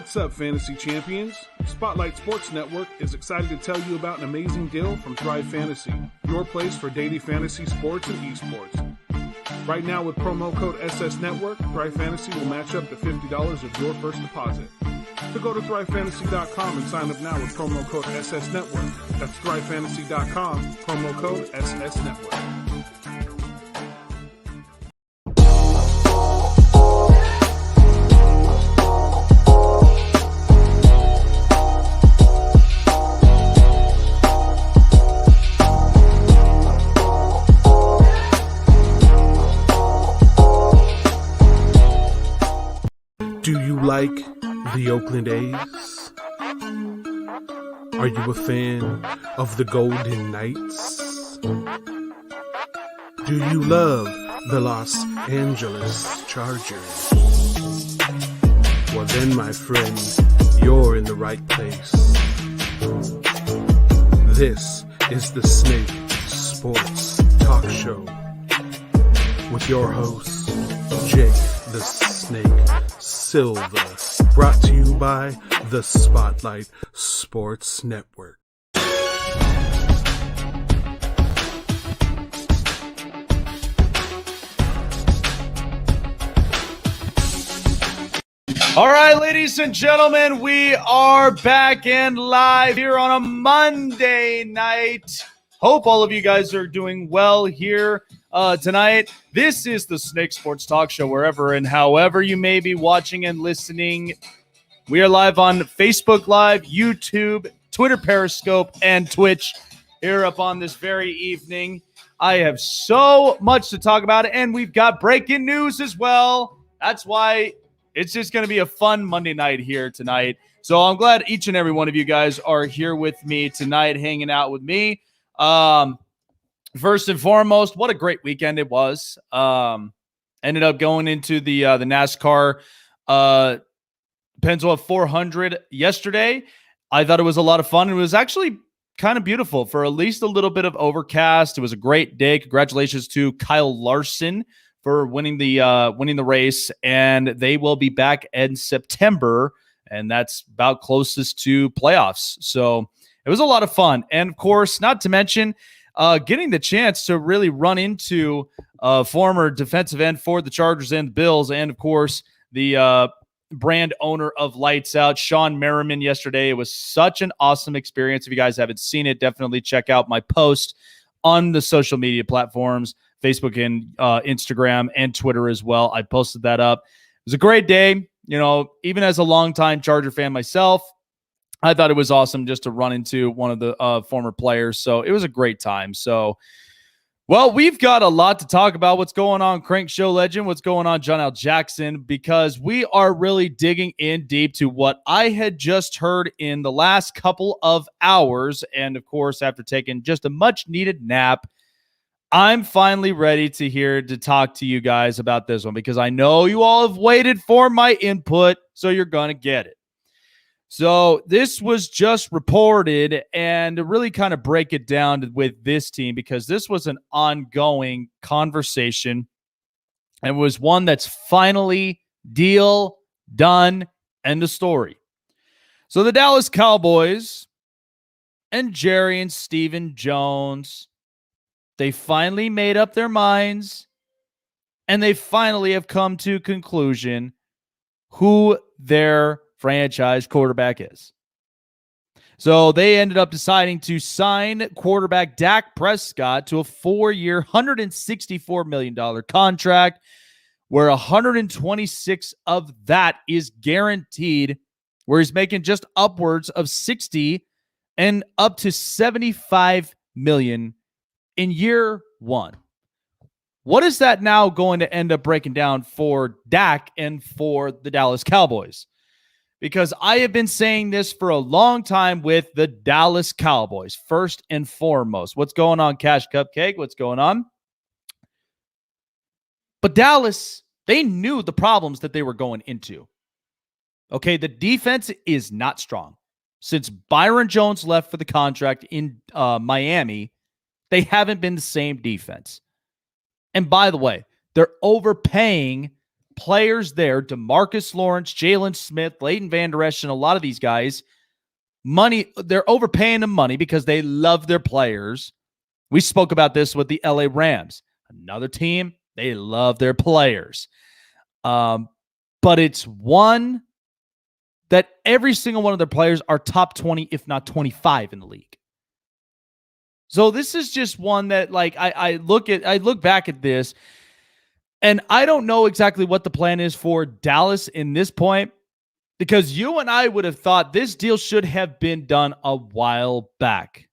What's up, Fantasy Champions? Spotlight Sports Network is excited to tell you about an amazing deal from Thrive Fantasy, your place for daily fantasy sports and esports. Right now with promo code SS Network, Thrive Fantasy will match up to $50 of your first deposit. So go to thrivefantasy.com and sign up now with promo code SS Network. That's thrivefantasy.com, promo code SS Network. Do you like the Oakland A's? Are you a fan of the Golden Knights? Do you love the Los Angeles Chargers? Well then, my friend, you're in the right place. This is the Snake Sports Talk Show with your host, Jake the Snake SIlva, brought to you by the Spotlight Sports Network. All right, ladies and gentlemen, we are back and live here on a Monday night. Hope all of you guys are doing well here tonight. This is the Snake Sports Talk Show, wherever and however you may be watching and listening. We are live on Facebook Live, YouTube, Twitter Periscope, and Twitch here up on this very evening. I have so much to talk about, and we've got breaking news as well. That's why it's just going to be a fun Monday night here tonight. So I'm glad each and every one of you guys are here with me tonight, hanging out with me. First and foremost, what a great weekend it was. Ended up going into the NASCAR Pennzoil 400 yesterday. I thought it was a lot of fun. It was actually kind of beautiful for at least a little bit of overcast. It was a great day. Congratulations to Kyle Larson for winning the race, and they will be back in September, and that's about closest to playoffs. So it was a lot of fun. And of course, not to mention getting the chance to really run into former defensive end for the Chargers and the Bills, and of course, the brand owner of Lights Out, Sean Merriman, yesterday. It was such an awesome experience. If you guys haven't seen it, definitely check out my post on the social media platforms, Facebook and Instagram and Twitter as well. I posted that up. It was a great day. You know, even as a longtime Charger fan myself, I thought it was awesome just to run into one of the former players. So it was a great time. So, well, we've got a lot to talk about. What's going on, Crank Show Legend? What's going on, John L. Jackson? Because we are really digging in deep to what I had just heard in the last couple of hours. And, of course, after taking just a much-needed nap, I'm finally ready to talk to you guys about this one, because I know you all have waited for my input, so you're going to get it. So this was just reported, and to really kind of break it down with this team, because this was an ongoing conversation and was one that's finally deal done, end of story. So the Dallas Cowboys and Jerry and Stephen Jones, they finally made up their minds, and they finally have come to a conclusion who their franchise quarterback is. So they ended up deciding to sign quarterback Dak Prescott to a 4-year, $164 million contract, where 126 of that is guaranteed, where he's making just upwards of 60 and up to 75 million in year one. What is that now going to end up breaking down for Dak and for the Dallas Cowboys? Because I have been saying this for a long time with the Dallas Cowboys, first and foremost. What's going on, Cash Cupcake? What's going on? But Dallas, they knew the problems that they were going into. Okay, the defense is not strong. Since Byron Jones left for the contract in Miami, they haven't been the same defense. And by the way, they're overpaying players there, DeMarcus Lawrence, Jalen Smith, Leighton Vander Esch, and a lot of these guys, money, they're overpaying them money because they love their players. We spoke about this with the LA Rams. Another team, they love their players. But it's one that every single one of their players are top 20, if not 25 in the league. So this is just one that, like, I look back at this, and I don't know exactly what the plan is for Dallas in this point, because you and I would have thought this deal should have been done a while back.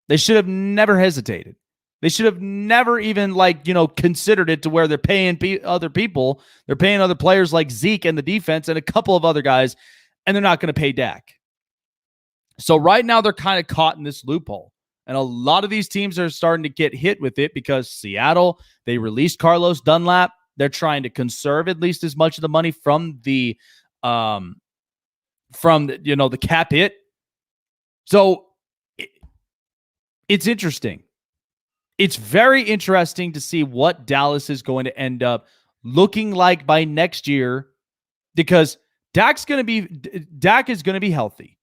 They should have never hesitated. They should have never even, considered it to where they're paying other people. They're paying other players like Zeke and the defense and a couple of other guys, and they're not going to pay Dak. So right now they're kind of caught in this loophole. And a lot of these teams are starting to get hit with it because Seattle, they released Carlos Dunlap. They're trying to conserve at least as much of the money from the cap hit. So it's interesting. It's very interesting to see what Dallas is going to end up looking like by next year, because Dak is going to be healthy.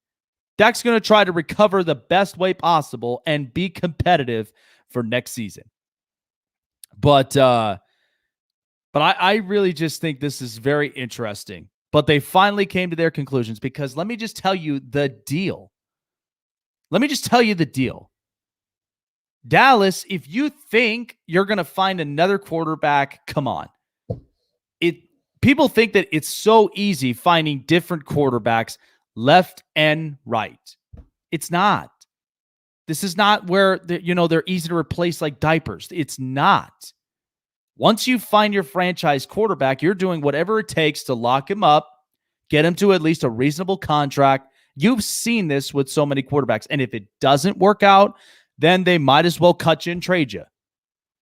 Dak's going to try to recover the best way possible and be competitive for next season. But I really just think this is very interesting. But they finally came to their conclusions, because let me just tell you the deal. Dallas, if you think you're going to find another quarterback, come on. People think that it's so easy finding different quarterbacks left and right. It's not. This is not where they're easy to replace like diapers. It's not. Once you find your franchise quarterback, you're doing whatever it takes to lock him up, get him to at least a reasonable contract. You've seen this with so many quarterbacks. And if it doesn't work out, then they might as well cut you and trade you.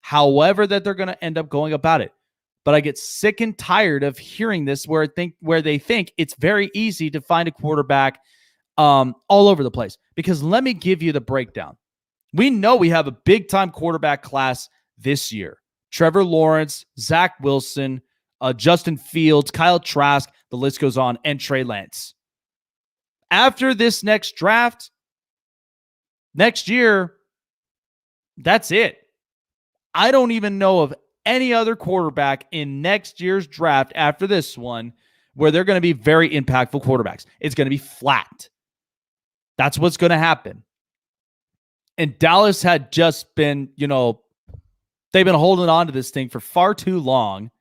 However that they're going to end up going about it. But I get sick and tired of hearing this where they think it's very easy to find a quarterback all over the place. Because let me give you the breakdown. We know we have a big-time quarterback class this year. Trevor Lawrence, Zach Wilson, Justin Fields, Kyle Trask, the list goes on, and Trey Lance. After this next draft, next year, that's it. I don't even know of any other quarterback in next year's draft after this one where they're going to be very impactful quarterbacks. It's going to be flat. That's what's going to happen. And Dallas had just been, they've been holding on to this thing for far too long.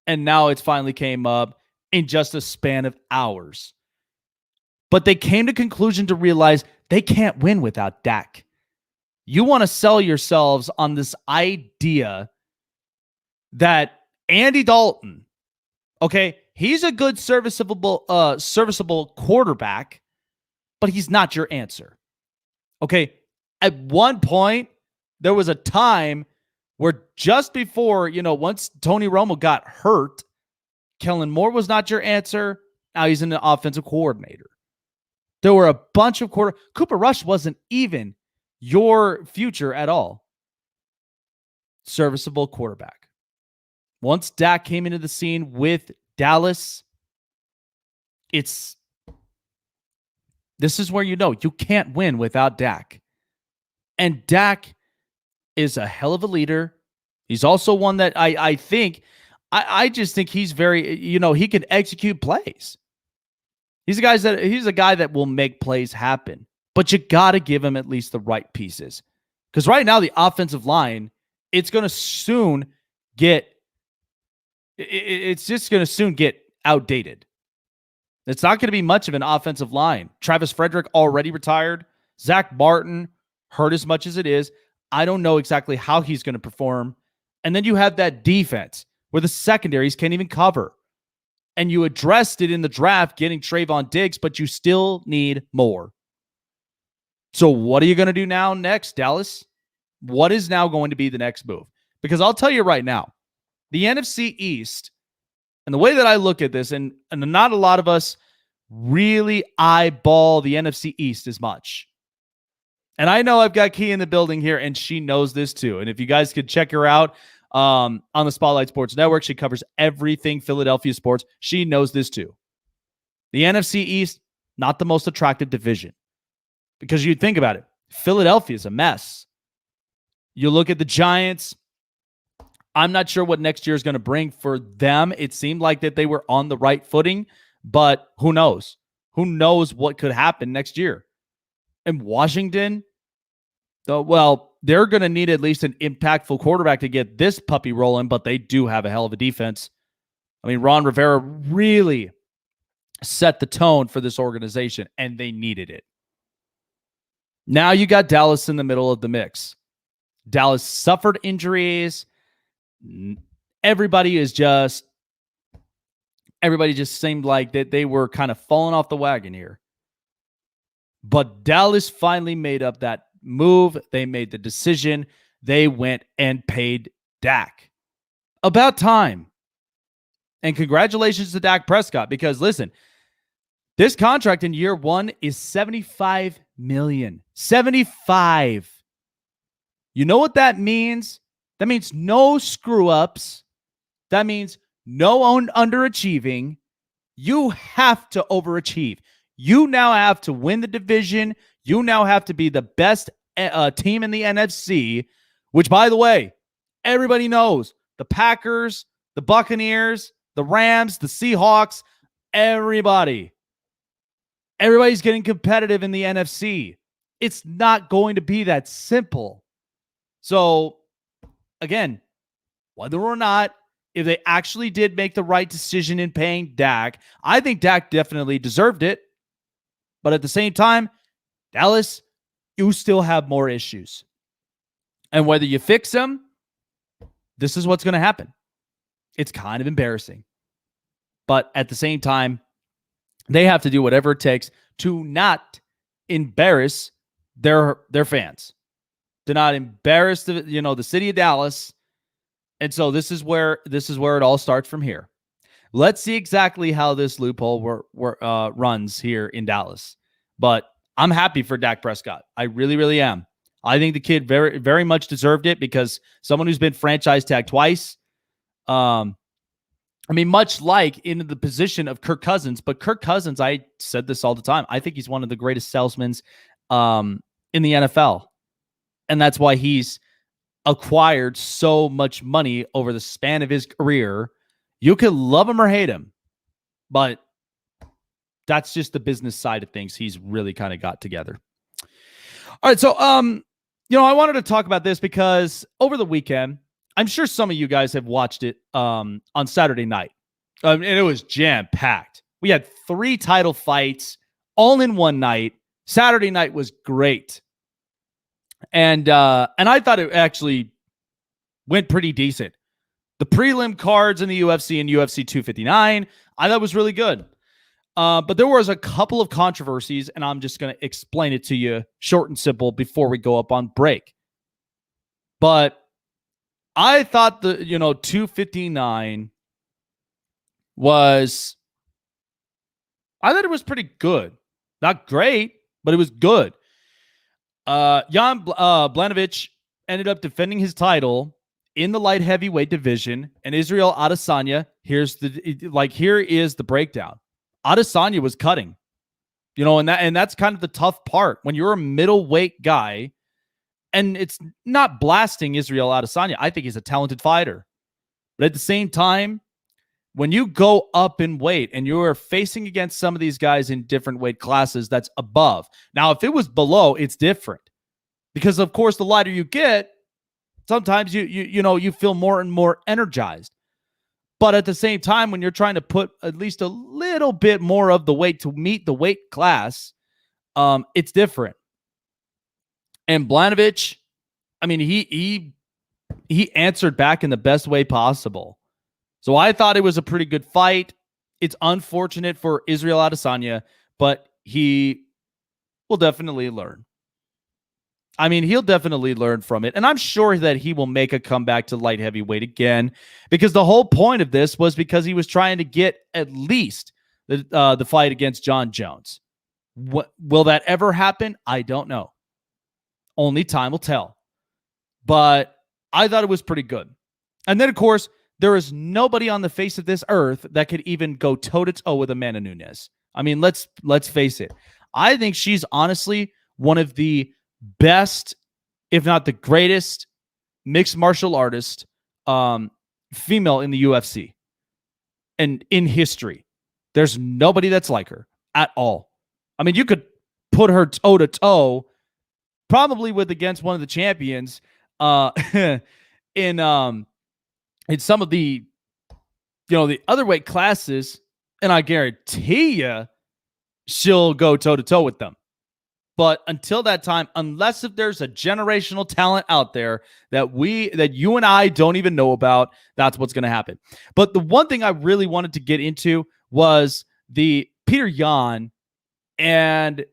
And now it's finally came up in just a span of hours. But they came to conclusion to realize they can't win without Dak. You want to sell yourselves on this idea that Andy Dalton, okay, he's a good serviceable quarterback, but he's not your answer. Okay, at one point, there was a time where just before, once Tony Romo got hurt, Kellen Moore was not your answer. Now he's an offensive coordinator. There were a bunch of Cooper Rush wasn't even your future at all. Serviceable quarterback. Once Dak came into the scene with Dallas, this is where you can't win without Dak. And Dak is a hell of a leader. He's also one that I just think he's very, he can execute plays. He's a guy that will make plays happen. But you got to give him at least the right pieces. Because right now, the offensive line, it's just going to soon get outdated. It's not going to be much of an offensive line. Travis Frederick already retired. Zach Martin hurt as much as it is. I don't know exactly how he's going to perform. And then you have that defense where the secondaries can't even cover. And you addressed it in the draft getting Trayvon Diggs, but you still need more. So what are you going to do now next, Dallas? What is now going to be the next move? Because I'll tell you right now, the NFC East, and the way that I look at this, and not a lot of us really eyeball the NFC East as much. And I know I've got Key in the building here, and she knows this too. And if you guys could check her out on the Spotlight Sports Network. She covers everything Philadelphia sports. She knows this too. The NFC East, not the most attractive division. Because you think about it, Philadelphia is a mess. You look at the Giants. I'm not sure what next year is going to bring for them. It seemed like that they were on the right footing, but who knows? Who knows what could happen next year? And Washington, well, they're going to need at least an impactful quarterback to get this puppy rolling, but they do have a hell of a defense. I mean, Ron Rivera really set the tone for this organization, and they needed it. Now you got Dallas in the middle of the mix. Dallas suffered injuries. Everybody just seemed like that they were kind of falling off the wagon here. But Dallas finally made up that move. They made the decision. They went and paid Dak. About time. And congratulations to Dak Prescott, because listen, this contract in year one is $75 million. 75. You know what that means? That means no screw-ups. That means no underachieving. You have to overachieve. You now have to win the division. You now have to be the best team in the NFC, which, by the way, everybody knows. The Packers, the Buccaneers, the Rams, the Seahawks, everybody's getting competitive in the NFC. It's not going to be that simple. So, again, whether or not, if they actually did make the right decision in paying Dak, I think Dak definitely deserved it. But at the same time, Dallas, you still have more issues. And whether you fix them, this is what's going to happen. It's kind of embarrassing. But at the same time, they have to do whatever it takes to not embarrass their fans, to not embarrass the city of Dallas. And so this is where it all starts from here. Let's see exactly how this loophole runs here in Dallas. But I'm happy for Dak Prescott. I really, really am. I think the kid very, very much deserved it, because someone who's been franchise tagged twice, much like in the position of Kirk Cousins, but Kirk Cousins, I said this all the time, I think he's one of the greatest salesmen in the NFL. And that's why he's acquired so much money over the span of his career. You can love him or hate him, but that's just the business side of things he's really kind of got together. All right, so I wanted to talk about this because over the weekend, I'm sure some of you guys have watched it on Saturday night. And it was jam-packed. We had 3 title fights all in one night. Saturday night was great. And I thought it actually went pretty decent. The prelim cards in the UFC and UFC 259, I thought was really good. But there was a couple of controversies, and I'm just going to explain it to you short and simple before we go up on break. But I thought the 259 was, I thought it was pretty good. Not great, but it was good. Jan Blachowicz ended up defending his title in the light heavyweight division, and Israel Adesanya, here is the breakdown. Adesanya was cutting, and that's kind of the tough part when you're a middleweight guy. And it's not blasting Israel Adesanya. I think he's a talented fighter. But at the same time, when you go up in weight and you're facing against some of these guys in different weight classes, that's above. Now, if it was below, it's different. Because, of course, the lighter you get, sometimes you feel more and more energized. But at the same time, when you're trying to put at least a little bit more of the weight to meet the weight class, it's different. And Blachowicz, he answered back in the best way possible. So I thought it was a pretty good fight. It's unfortunate for Israel Adesanya, but he will definitely learn. He'll definitely learn from it. And I'm sure that he will make a comeback to light heavyweight again, because the whole point of this was because he was trying to get at least the fight against John Jones. Will that ever happen? I don't know. Only time will tell. But I thought it was pretty good. And then, of course, there is nobody on the face of this earth that could even go toe-to-toe with Amanda Nunes. I mean, let's face it. I think she's honestly one of the best, if not the greatest, mixed martial artist female in the UFC and in history. There's nobody that's like her at all. I mean, you could put her toe to toe, probably with against one of the champions in some of the the other weight classes, and I guarantee you she'll go toe to toe with them. But until that time, unless if there's a generational talent out there that you and I don't even know about, that's what's going to happen. But the one thing I really wanted to get into was the Peter Yan and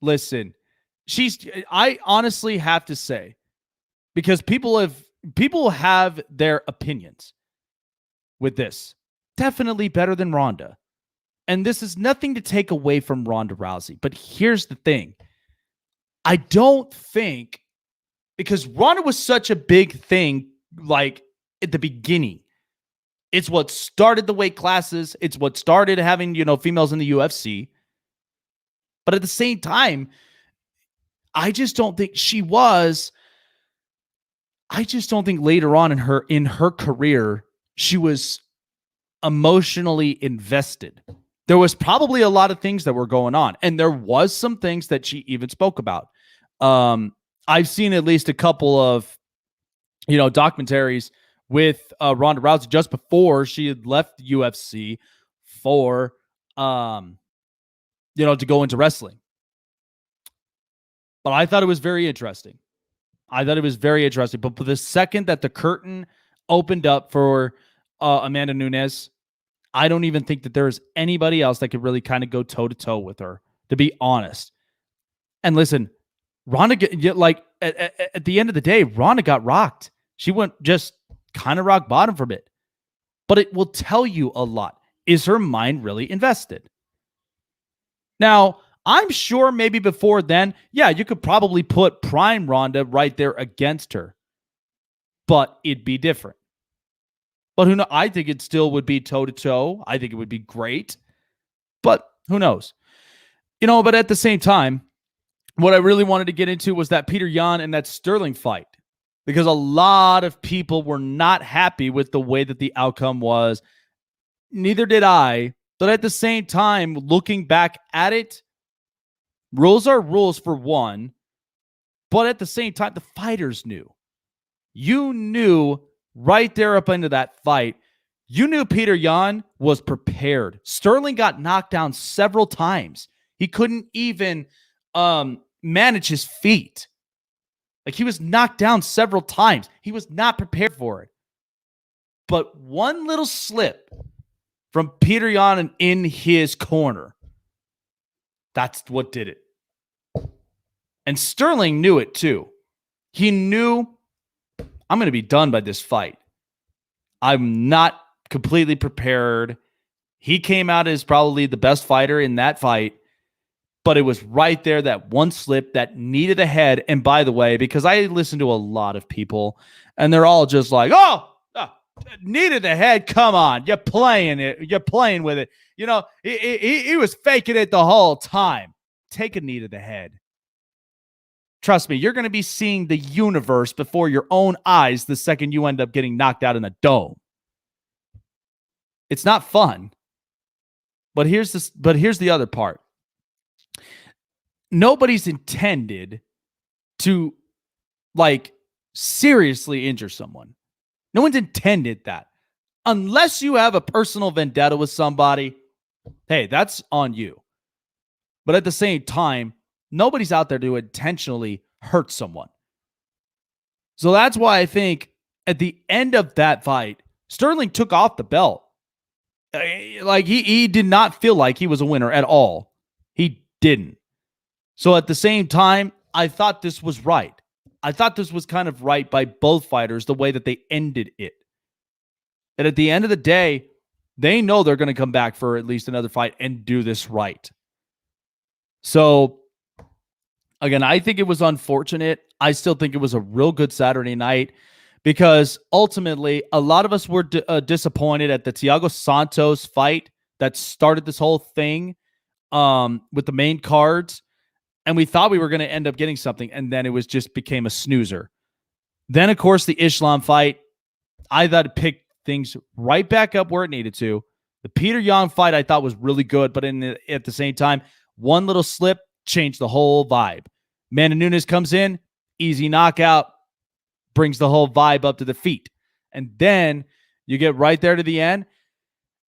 listen. I honestly have to say, because people have their opinions with this. Definitely better than Ronda. And this is nothing to take away from Ronda Rousey. But here's the thing. I don't think, because Ronda was such a big thing, like at the beginning. It's what started the weight classes. It's what started having, females in the UFC. But at the same time, I just don't think later on in her career, she was emotionally invested. There was probably a lot of things that were going on, and there was some things that she even spoke about. I've seen at least a couple of, documentaries with Ronda Rousey just before she had left the UFC for, to go into wrestling. But I thought it was very interesting. But the second that the curtain opened up for Amanda Nunes, I don't even think that there is anybody else that could really kind of go toe-to-toe with her, to be honest. And listen, Ronda, at the end of the day, Ronda got rocked. She went just kind of rock bottom from it. But it will tell you a lot. Is her mind really invested? Now, I'm sure maybe before then, you could probably put prime Ronda right there against her. But it'd be different. But who knows? I think it still would be toe-to-toe. I think it would be great. But who knows? But at the same time, what I really wanted to get into was that Peter Yan and that Sterling fight. Because a lot of people were not happy with the way that the outcome was. Neither did I. But at the same time, looking back at it, rules are rules for one. But at the same time, the fighters knew. You knew right there up into that fight, you knew Peter Yan was prepared. Sterling got knocked down several times. He couldn't even manage his feet. Like, he was knocked down several times. He was not prepared for it. But one little slip from Peter Yan in his corner, that's what did it. And Sterling knew it too. He knew, I'm going to be done by this fight. I'm not completely prepared. He came out as probably the best fighter in that fight, but it was right there, that one slip that needed a head. And by the way, because I listen to a lot of people and they're all just like, needed the head. Come on. You're playing it. You're playing with it. He was faking it the whole time. Take a knee to the head. Trust me, you're going to be seeing the universe before your own eyes the second you end up getting knocked out in a dome. It's not fun. But here's the other part. Nobody's intended to seriously injure someone. No one's intended that. Unless you have a personal vendetta with somebody, hey, that's on you. But at the same time, nobody's out there to intentionally hurt someone. So that's why I think at the end of that fight, Sterling took off the belt. He did not feel like he was a winner at all. He didn't. So at the same time, I thought this was right. I thought this was kind of right by both fighters, the way that they ended it. And at the end of the day, they know they're going to come back for at least another fight and do this right. So, again, I think it was unfortunate. I still think it was a real good Saturday night because ultimately a lot of us were disappointed at the Thiago Santos fight that started this whole thing with the main cards. And we thought we were going to end up getting something. And then it was just became a snoozer. Then, of course, the Islam fight, I thought it picked things right back up where it needed to. The Peter Yan fight I thought was really good, but at the same time, one little slip changed the whole vibe. Amanda Nunes comes in, easy knockout, brings the whole vibe up to the feet. And then you get right there to the end,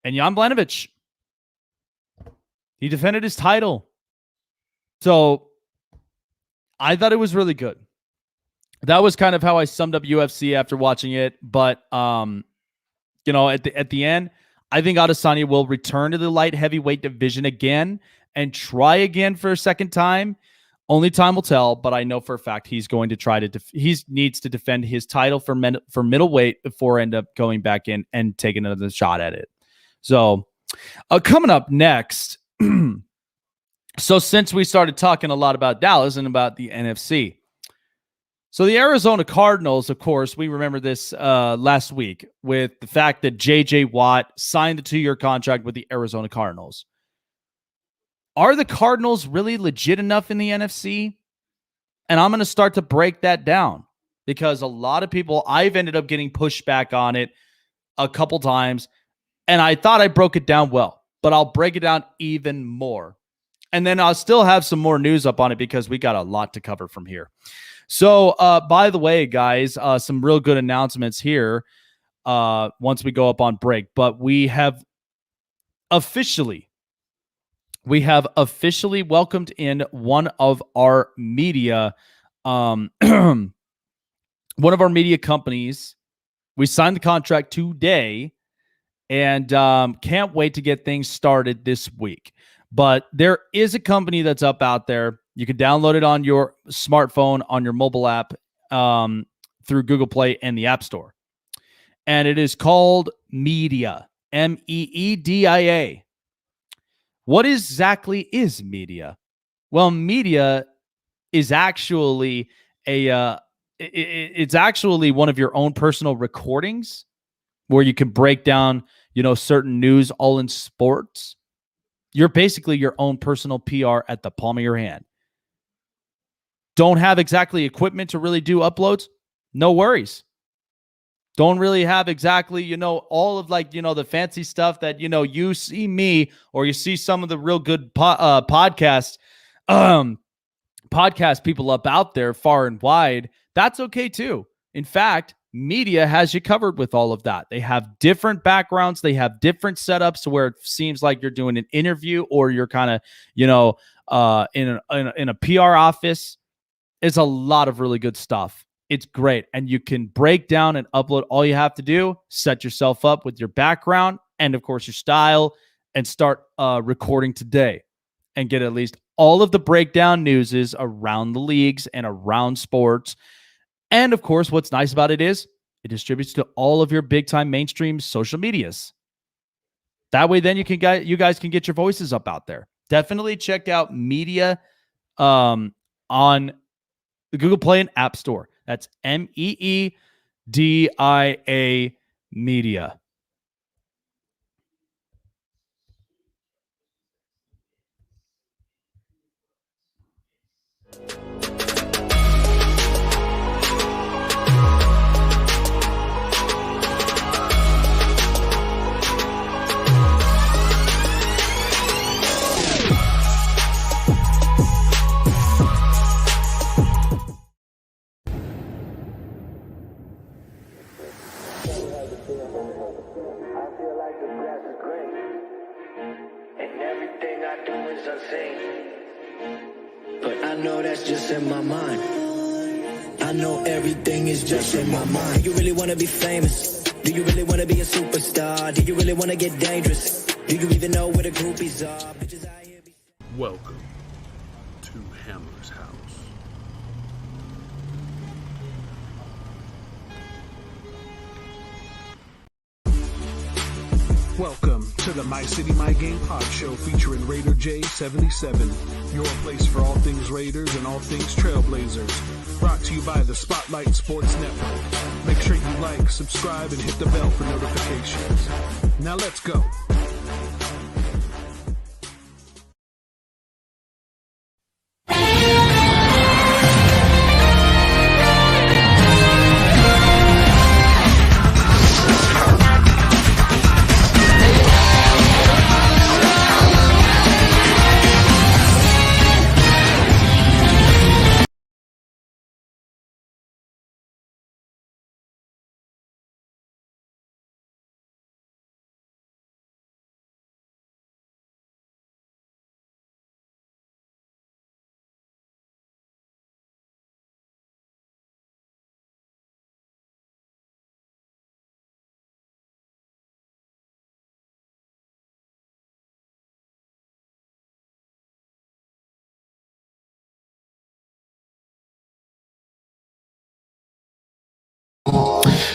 and Jan Blachowicz, he defended his title. So I thought it was really good. That was kind of how I summed up UFC after watching it. But, you know, at the end, I think Adesanya will return to the light heavyweight division again and try again for a second time. Only time will tell, but I know for a fact he's going to try to he needs to defend his title for middleweight before end up going back in and taking another shot at it. So coming up next, so since we started talking a lot about Dallas and about the NFC, so the Arizona Cardinals, of course, we remember this last week with the fact that J.J. Watt signed the 2-year contract with the Arizona Cardinals. Are the Cardinals really legit enough in the NFC? And I'm going to start to break that down because a lot of people, I've ended up getting pushback on it a couple times, and I thought I broke it down well, but I'll break it down even more. And then I'll still have some more news up on it because we got a lot to cover from here. So, by the way, guys, some real good announcements here once we go up on break. But we have officially welcomed in one of our media, one of our media companies. We signed the contract today and can't wait to get things started this week. But there is a company that's up out there. You can download it on your smartphone, on your mobile app, through Google Play and the App Store. And it is called Media, Meedia. What exactly is Media? Well, Media is actually it's actually one of your own personal recordings where you can break down, certain news all in sports. You're basically your own personal PR at the palm of your hand. Don't have exactly equipment to really do uploads? No worries. Don't really have exactly, all of the fancy stuff that, you see me or you see some of the real good podcast people up out there far and wide. That's okay too. In fact, Media has you covered with all of that. They have different backgrounds. They have different setups to where it seems like you're doing an interview or you're kind of, in a PR office. It's a lot of really good stuff. It's great. And you can break down and upload. All you have to do, set yourself up with your background and, of course, your style and start recording today and get at least all of the breakdown newses around the leagues and around sports. And, of course, what's nice about it is it distributes to all of your big-time mainstream social medias. That way, then you guys can get your voices up out there. Definitely check out Media on the Google Play and App Store. That's Meedia Media. But I know that's just in my mind. I know everything is just in my mind. Do you really want to be famous? Do you really want to be a superstar? Do you really want to get dangerous? Do you even know where the groupies are? Bitches out here be... Welcome to Hammer's house. Welcome to the My City, My Game pod show featuring Raider J77, your place for all things Raiders and all things Trailblazers. Brought to you by the Spotlight Sports Network. Make sure you like, subscribe, and hit the bell for notifications. Now let's go.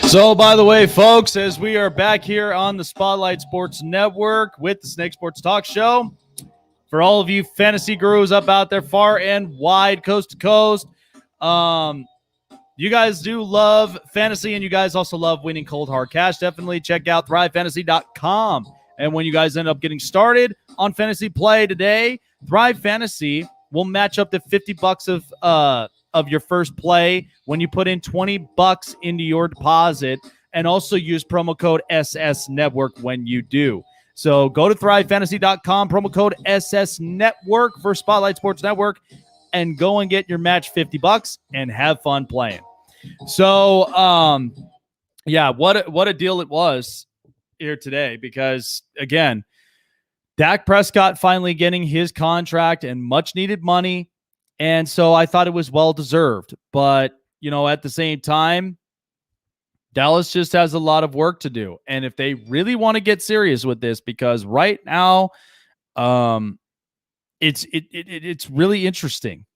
So, by the way, folks, as we are back here on the Spotlight Sports Network with the Snake Sports Talk Show, for all of you fantasy gurus up out there far and wide, coast to coast, you guys do love fantasy, and you guys also love winning cold hard cash. Definitely check out thrivefantasy.com. And when you guys end up getting started on fantasy play today, Thrive Fantasy will match up to $50 of your first play when you put in $20 into your deposit, and also use promo code SS Network when you do. So go to thrivefantasy.com, promo code SS Network for Spotlight Sports Network, and go and get your match $50 and have fun playing. So, yeah, what a deal it was here today, because again, Dak Prescott finally getting his contract and much needed money. And so I thought it was well-deserved. But, you know, at the same time, Dallas just has a lot of work to do. And if they really want to get serious with this, because right now, it's really interesting.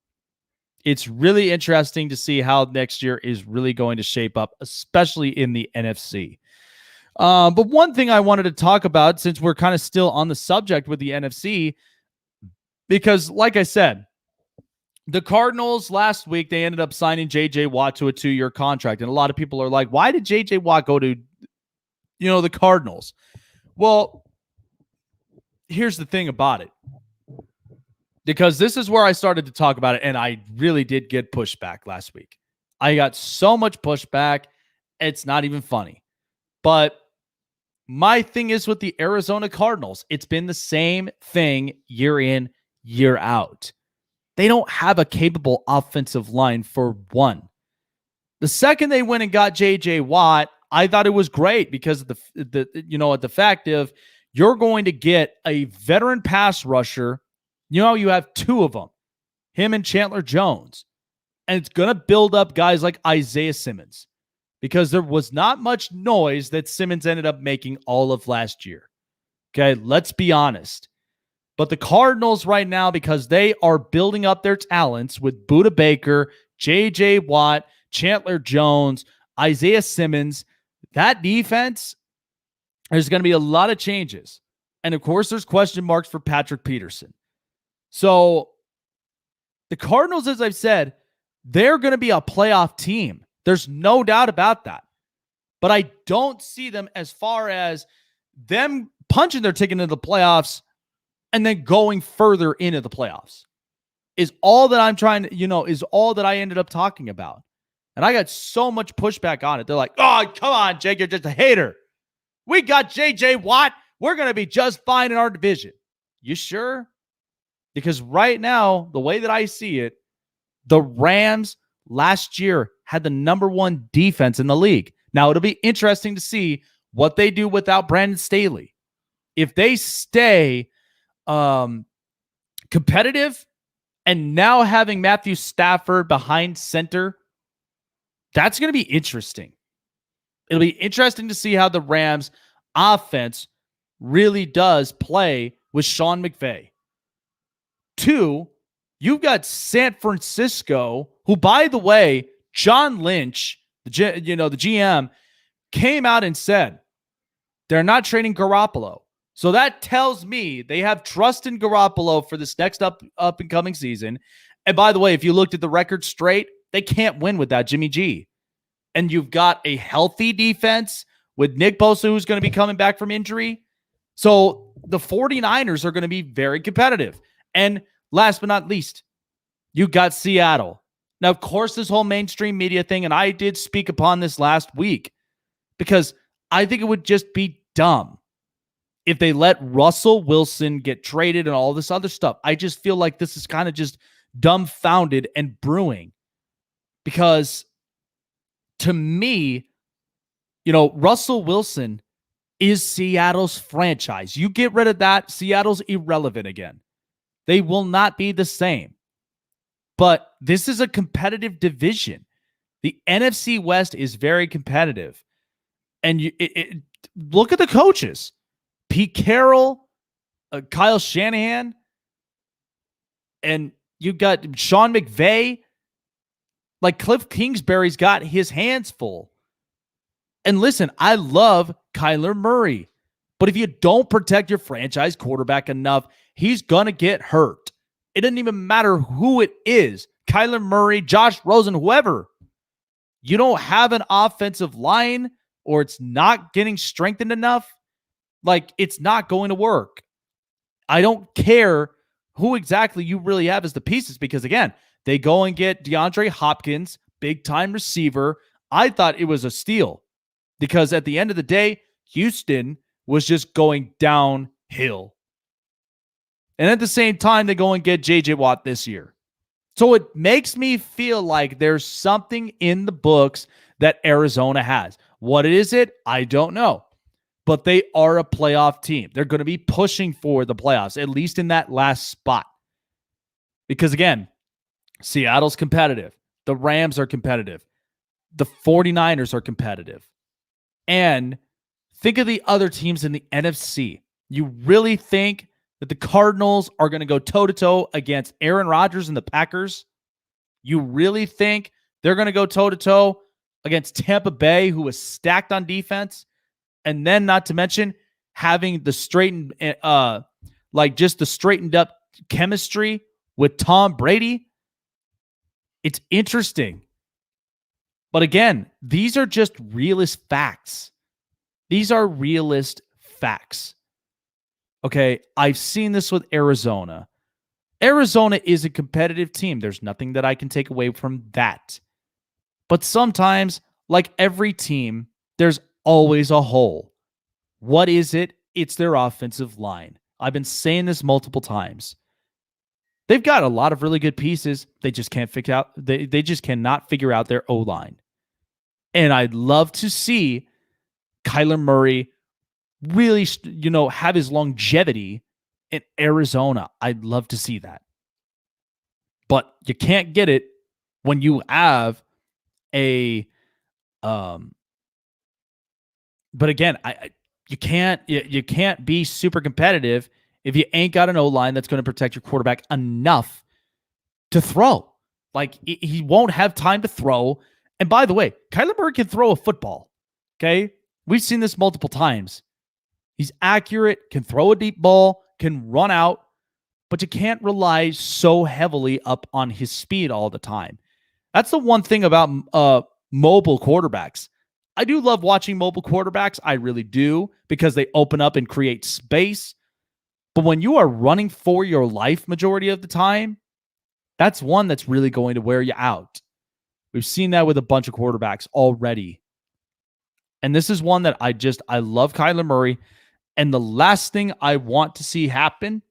It's really interesting to see how next year is really going to shape up, especially in the NFC. But one thing I wanted to talk about, since we're kind of still on the subject with the NFC, because like I said, the Cardinals last week, they ended up signing J.J. Watt to a 2-year contract. And a lot of people are like, why did J.J. Watt go to, the Cardinals? Well, here's the thing about it. Because this is where I started to talk about it, and I really did get pushback last week. I got so much pushback, it's not even funny. But my thing is with the Arizona Cardinals, it's been the same thing year in, year out. They don't have a capable offensive line, for one. The second they went and got J.J. Watt, I thought it was great because of the fact of you're going to get a veteran pass rusher. You have 2 of them, him and Chandler Jones. And it's going to build up guys like Isaiah Simmons, because there was not much noise that Simmons ended up making all of last year. Okay, let's be honest. But the Cardinals right now, because they are building up their talents with Budda Baker, J.J. Watt, Chandler Jones, Isaiah Simmons, that defense, there's going to be a lot of changes. And, of course, there's question marks for Patrick Peterson. So the Cardinals, as I've said, they're going to be a playoff team. There's no doubt about that. But I don't see them as far as them punching their ticket into the playoffs and then going further into the playoffs is all that I'm trying to, is all that I ended up talking about. And I got so much pushback on it. They're like, oh, come on, Jake, you're just a hater. We got J.J. Watt. We're going to be just fine in our division. You sure? Because right now, the way that I see it, the Rams last year had the number 1 defense in the league. Now, it'll be interesting to see what they do without Brandon Staley. If they stay competitive and now having Matthew Stafford behind center, that's going to be interesting. It'll be interesting to see how the Rams offense really does play with Sean McVay. 2, you've got San Francisco, who, by the way, John Lynch, the GM, came out and said, They're not trading Garoppolo. So that tells me they have trust in Garoppolo for this next up and coming season. And by the way, if you looked at the record straight, they can't win without Jimmy G. And you've got a healthy defense with Nick Bosa, who's going to be coming back from injury. So the 49ers are going to be very competitive. And last but not least, you got Seattle. Now, of course, this whole mainstream media thing, and I did speak upon this last week, because I think it would just be dumb if they let Russell Wilson get traded and all this other stuff. I just feel like this is kind of just dumbfounded and brewing, because to me, Russell Wilson is Seattle's franchise. You get rid of that, Seattle's irrelevant again. They will not be the same. But this is a competitive division. The NFC West is very competitive. And look at the coaches. Pete Carroll, Kyle Shanahan, and you've got Sean McVay. Like, Cliff Kingsbury's got his hands full. And listen, I love Kyler Murray, but if you don't protect your franchise quarterback enough, he's going to get hurt. It doesn't even matter who it is. Kyler Murray, Josh Rosen, whoever. You don't have an offensive line, or it's not getting strengthened enough, like, it's not going to work. I don't care who exactly you really have as the pieces, because, again, they go and get DeAndre Hopkins, big-time receiver. I thought it was a steal, because at the end of the day, Houston was just going downhill. And at the same time, they go and get J.J. Watt this year. So it makes me feel like there's something in the books that Arizona has. What is it? I don't know. But they are a playoff team. They're going to be pushing for the playoffs, at least in that last spot. Because, again, Seattle's competitive. The Rams are competitive. The 49ers are competitive. And think of the other teams in the NFC. You really think that the Cardinals are going to go toe-to-toe against Aaron Rodgers and the Packers? You really think they're going to go toe-to-toe against Tampa Bay, who was stacked on defense? And then, not to mention, having the straightened, just the straightened up chemistry with Tom Brady? It's interesting. But again, these are just realist facts. These are realist facts. Okay, I've seen this with Arizona. Arizona is a competitive team. There's nothing that I can take away from that. But sometimes, like every team, there's always a hole. What is it? It's their offensive line. I've been saying this multiple times. They've got a lot of really good pieces. They just can't figure out. They just cannot figure out their O-line. And I'd love to see Kyler Murray really, have his longevity in Arizona. I'd love to see that. But you can't get it when you have a but again, you can't be super competitive if you ain't got an O-line that's going to protect your quarterback enough to throw. Like, he won't have time to throw. And by the way, Kyler Murray can throw a football. Okay? We've seen this multiple times. He's accurate, can throw a deep ball, can run out, but you can't rely so heavily up on his speed all the time. That's the one thing about mobile quarterbacks. I do love watching mobile quarterbacks. I really do, because they open up and create space. But when you are running for your life majority of the time, that's one that's really going to wear you out. We've seen that with a bunch of quarterbacks already. And this is one that I love Kyler Murray. And the last thing I want to see happen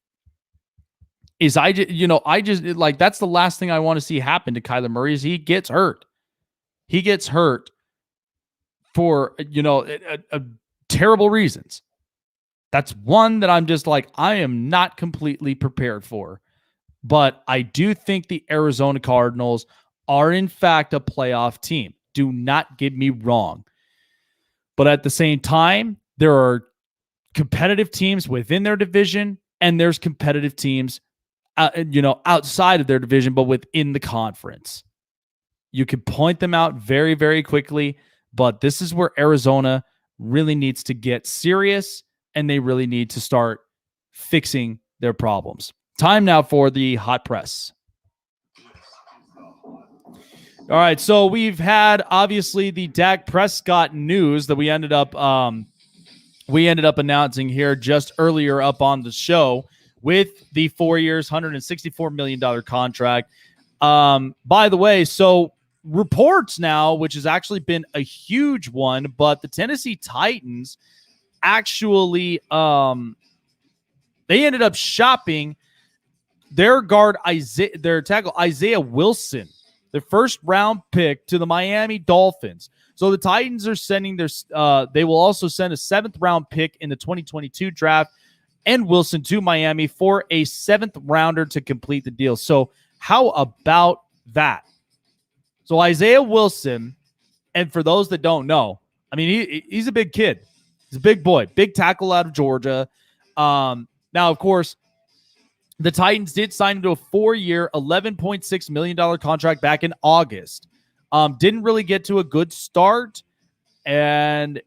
is that's the last thing I want to see happen to Kyler Murray is he gets hurt. He gets hurt for, terrible reasons. That's one that I'm just like, I am not completely prepared for. But I do think the Arizona Cardinals are, in fact, a playoff team. Do not get me wrong. But at the same time, there are competitive teams within their division, and there's competitive teams, outside of their division, but within the conference. You can point them out very, very quickly, but this is where Arizona really needs to get serious, and they really need to start fixing their problems. Time now for the hot press. All right, so we've had obviously the Dak Prescott news that we ended up announcing here just earlier up on the show with the 4 years, $164 million contract. By the way, so reports now, which has actually been a huge one, but the Tennessee Titans actually they ended up shopping their tackle Isaiah Wilson, the first round pick, to the Miami Dolphins. So the Titans are sending they will also send a 7th round pick in the 2022 draft and Wilson to Miami for a 7th rounder to complete the deal. So how about that? So Isaiah Wilson, and for those that don't know, I mean, he's a big kid. He's a big boy, big tackle out of Georgia. Now, of course, the Titans did sign him to a 4-year, $11.6 million contract back in August. Didn't really get to a good start, and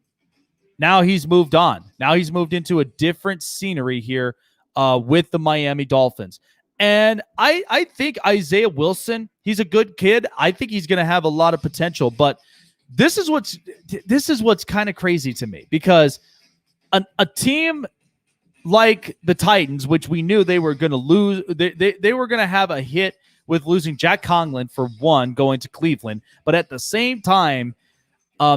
now he's moved on. Now he's moved into a different scenery here with the Miami Dolphins. And I think Isaiah Wilson, he's a good kid. I think he's going to have a lot of potential. But this is what's kind of crazy to me, because a team like the Titans, which we knew they were going to lose, they were going to have a hit with losing Jack Conklin for one, going to Cleveland. But at the same time,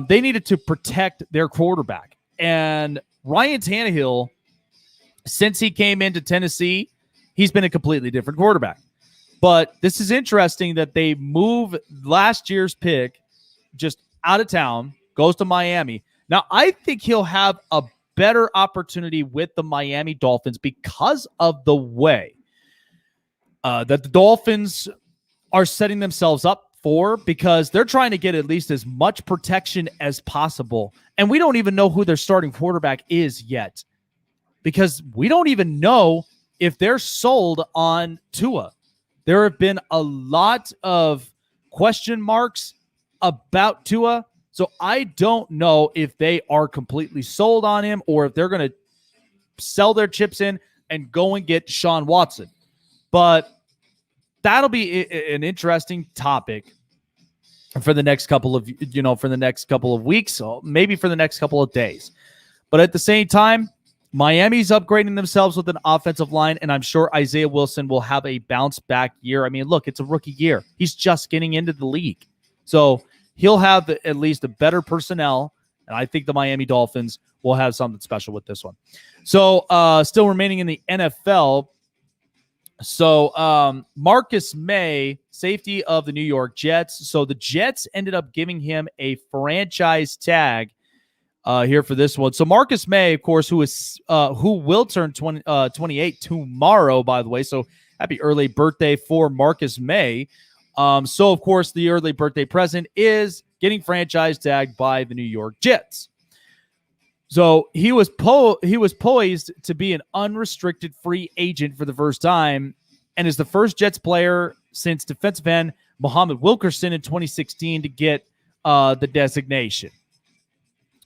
they needed to protect their quarterback. And Ryan Tannehill, since he came into Tennessee, he's been a completely different quarterback. But this is interesting that they move last year's pick just out of town, goes to Miami. Now, I think he'll have a better opportunity with the Miami Dolphins because of the way that the Dolphins are setting themselves up for, because they're trying to get at least as much protection as possible. And we don't even know who their starting quarterback is yet, because we don't even know if they're sold on Tua. There have been a lot of question marks about Tua. So I don't know if they are completely sold on him or if they're going to sell their chips in and go and get Deshaun Watson. But that'll be an interesting topic for the next couple of weeks, or maybe for the next couple of days. But at the same time, Miami's upgrading themselves with an offensive line, and I'm sure Isaiah Wilson will have a bounce back year. I mean, look, it's a rookie year. He's just getting into the league. So he'll have at least a better personnel, and I think the Miami Dolphins will have something special with this one. So still remaining in the NFL. So Marcus May, safety of the New York Jets. So the Jets ended up giving him a franchise tag here for this one. So Marcus May, of course, who will turn 28 tomorrow, by the way. So happy early birthday for Marcus May. So, of course, the early birthday present is getting franchise tagged by the New York Jets. So he was poised to be an unrestricted free agent for the first time, and is the first Jets player since defensive end Muhammad Wilkerson in 2016 to get the designation.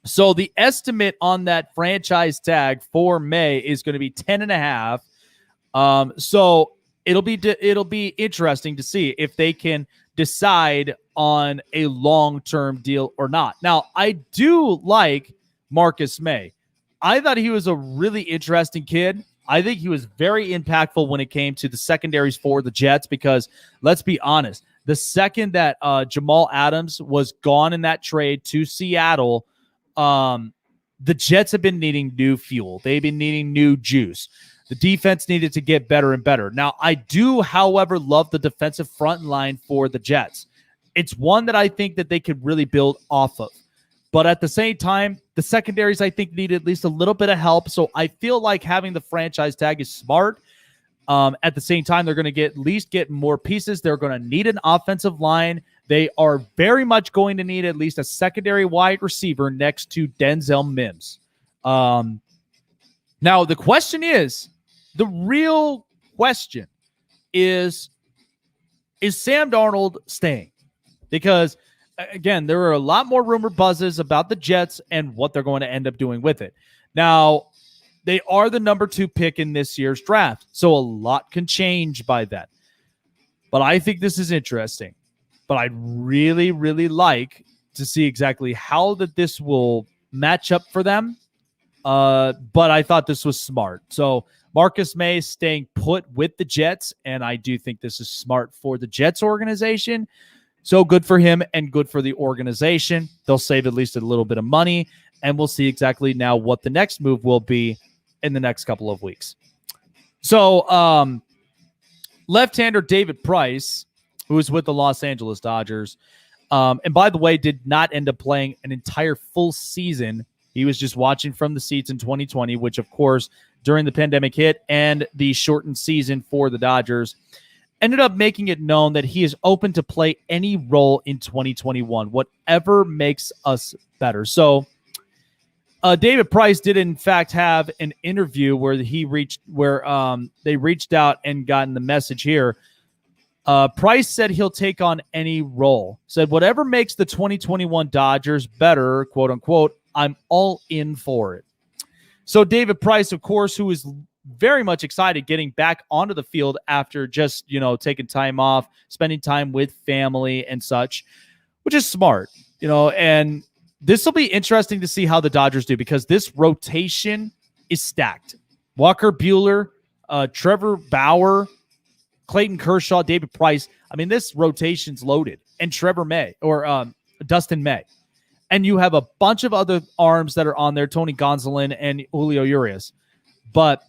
So the estimate on that franchise tag for May is going to be 10.5. So it'll be interesting to see if they can decide on a long-term deal or not. Now, I do like Marcus May. I thought he was a really interesting kid. I think he was very impactful when it came to the secondaries for the Jets, because let's be honest, the second that Jamal Adams was gone in that trade to Seattle, the Jets have been needing new fuel. They've been needing new juice. The defense needed to get better and better. Now, I do, however, love the defensive front line for the Jets. It's one that I think that they could really build off of. But at the same time, the secondaries, I think, need at least a little bit of help. So I feel like having the franchise tag is smart. At the same time, they're going to at least get more pieces. They're going to need an offensive line. They are very much going to need at least a secondary wide receiver next to Denzel Mims. Now, the real question is Sam Darnold staying? Because again, there are a lot more rumor buzzes about the Jets and what they're going to end up doing with it. Now, they are the number 2 pick in this year's draft, so a lot can change by then. But I think this is interesting. But I'd really, really like to see exactly how this will match up for them. But I thought this was smart. So Marcus May is staying put with the Jets, and I do think this is smart for the Jets organization. So good for him and good for the organization. They'll save at least a little bit of money, and we'll see exactly now what the next move will be in the next couple of weeks. So left-hander David Price, who is with the Los Angeles Dodgers, and by the way, did not end up playing an entire full season. He was just watching from the seats in 2020, which, of course, during the pandemic hit and the shortened season for the Dodgers, ended up making it known that he is open to play any role in 2021, whatever makes us better. So David Price did, in fact, have an interview where they reached out and gotten the message here. Price said he'll take on any role. Said whatever makes the 2021 Dodgers better, quote unquote, I'm all in for it. So David Price, of course, who is very much excited getting back onto the field after just, taking time off, spending time with family and such, which is smart, and this will be interesting to see how the Dodgers do because this rotation is stacked. Walker Buehler, Trevor Bauer, Clayton Kershaw, David Price. I mean, this rotation's loaded. And Trevor May or Dustin May. And you have a bunch of other arms that are on there, Tony Gonsolin and Julio Urias. But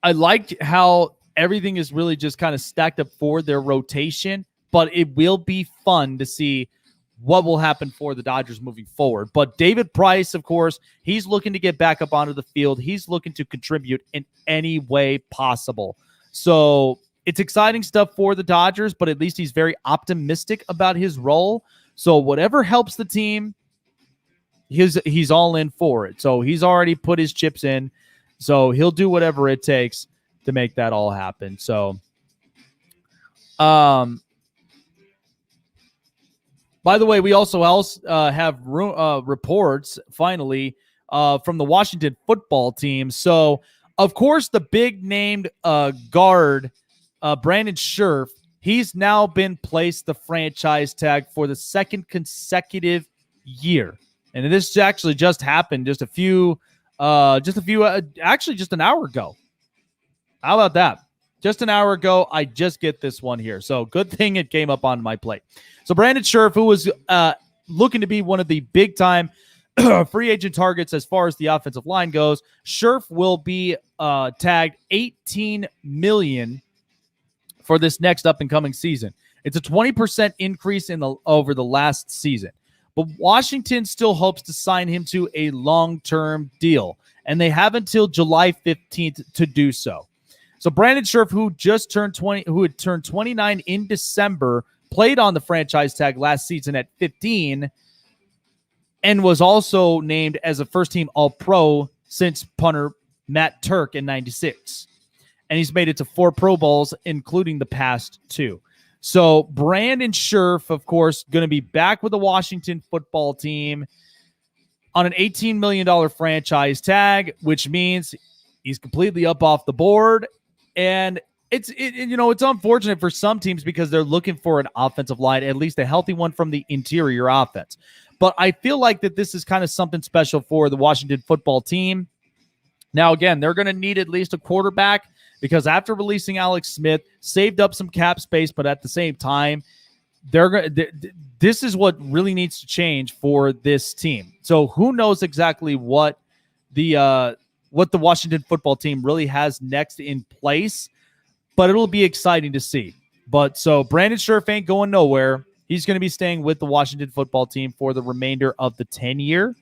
I liked how everything is really just kind of stacked up for their rotation. But it will be fun to see what will happen for the Dodgers moving forward. But David Price, of course, he's looking to get back up onto the field. He's looking to contribute in any way possible. So it's exciting stuff for the Dodgers, but at least he's very optimistic about his role. So whatever helps the team, he's all in for it. So he's already put his chips in. So he'll do whatever it takes to make that all happen. So, by the way, we also have reports, finally, from the Washington football team. So, of course, the big-named guard, Brandon Scherf, he's now been placed the franchise tag for the second consecutive year. And this actually just happened just an hour ago. How about that? Just an hour ago, I just get this one here. So good thing it came up on my plate. So Brandon Scherf, who was looking to be one of the big-time free agent targets as far as the offensive line goes, Scherf will be tagged $18 million for this next up-and-coming season. It's a 20% increase over the last season. But Washington still hopes to sign him to a long-term deal, and they have until July 15th to do so. So Brandon Scherf, who had turned 29 in December, played on the franchise tag last season at 15, and was also named as a first-team All-Pro since punter Matt Turk in 96. And he's made it to 4 Pro Bowls, including the past 2. So Brandon Scherf, of course, going to be back with the Washington football team on an $18 million franchise tag, which means he's completely up off the board. And it's unfortunate for some teams because they're looking for an offensive line, at least a healthy one from the interior offense. But I feel like that this is kind of something special for the Washington football team. Now, again, they're going to need at least a quarterback because after releasing Alex Smith, saved up some cap space, but at the same time, this is what really needs to change for this team. So who knows exactly what the Washington football team really has next in place, but it'll be exciting to see. But so Brandon Scherf ain't going nowhere. He's going to be staying with the Washington football team for the remainder of the 10-year.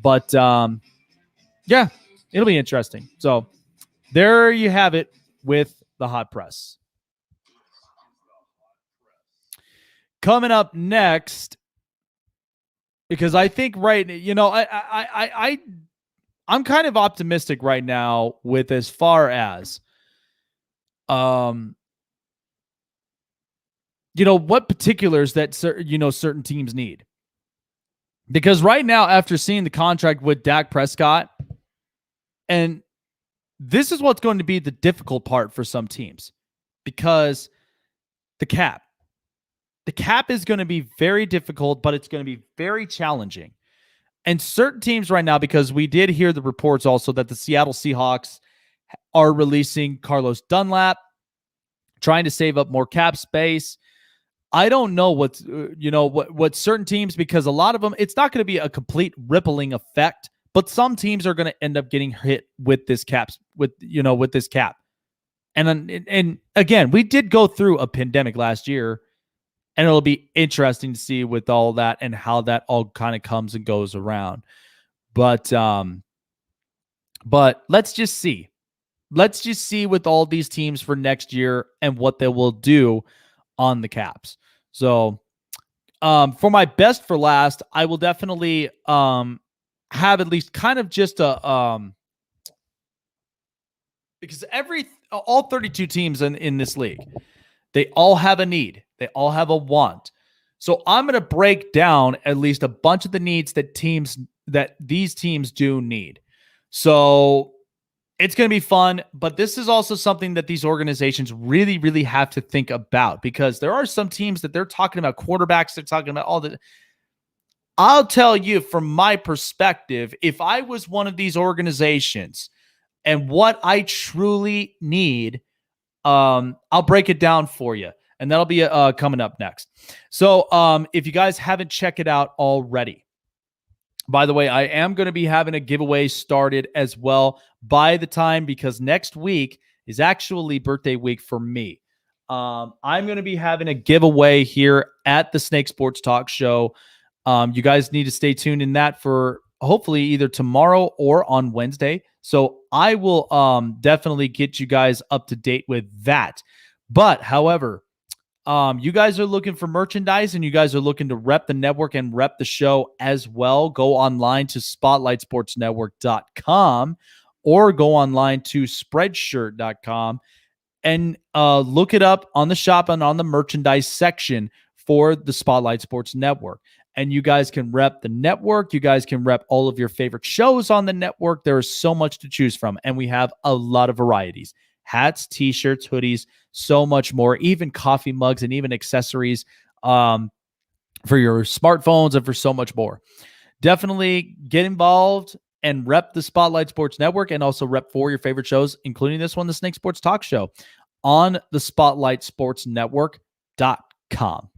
But, yeah, it'll be interesting. So there you have it with the hot press. Coming up next, because I think I'm kind of optimistic right now with as far as what particulars that certain teams need. Because right now, after seeing the contract with Dak Prescott, and this is what's going to be the difficult part for some teams, because the cap is going to be very difficult, but it's going to be very challenging. And certain teams right now, because we did hear the reports also that the Seattle Seahawks are releasing Carlos Dunlap, trying to save up more cap space. I don't know what certain teams, because a lot of them, it's not going to be a complete rippling effect, but some teams are going to end up getting hit with this cap. And again, we did go through a pandemic last year, and it'll be interesting to see with all that and how that all kind of comes and goes around. But let's just see. Let's just see with all these teams for next year and what they will do on the caps. So for my best for last, I will definitely have at least kind of just a because all 32 teams in this league, they all have a need. They all have a want. So I'm going to break down at least a bunch of the needs that these teams do need. So it's going to be fun, but this is also something that these organizations really, really have to think about, because there are some teams that they're talking about quarterbacks. They're talking about all the. I'll tell you from my perspective, if I was one of these organizations and what I truly need, I'll break it down for you. And that'll be coming up next. So if you guys haven't checked it out already, by the way, I am going to be having a giveaway started as well by the time, because next week is actually birthday week for me. I'm going to be having a giveaway here at the Snake Sports Talk Show. You guys need to stay tuned in that for hopefully either tomorrow or on Wednesday. So I will definitely get you guys up to date with that. But however, you guys are looking for merchandise and you guys are looking to rep the network and rep the show as well, go online to spotlightsportsnetwork.com or go online to spreadshirt.com and look it up on the shop and on the merchandise section for the Spotlight Sports Network. And you guys can rep the network. You guys can rep all of your favorite shows on the network. There is so much to choose from, and we have a lot of varieties. Hats, t-shirts, hoodies, so much more, even coffee mugs and even accessories for your smartphones and for so much more. Definitely get involved and rep the Spotlight Sports Network, and also rep for your favorite shows, including this one, the Snake Sports Talk Show, on the SpotlightSportsNetwork.com.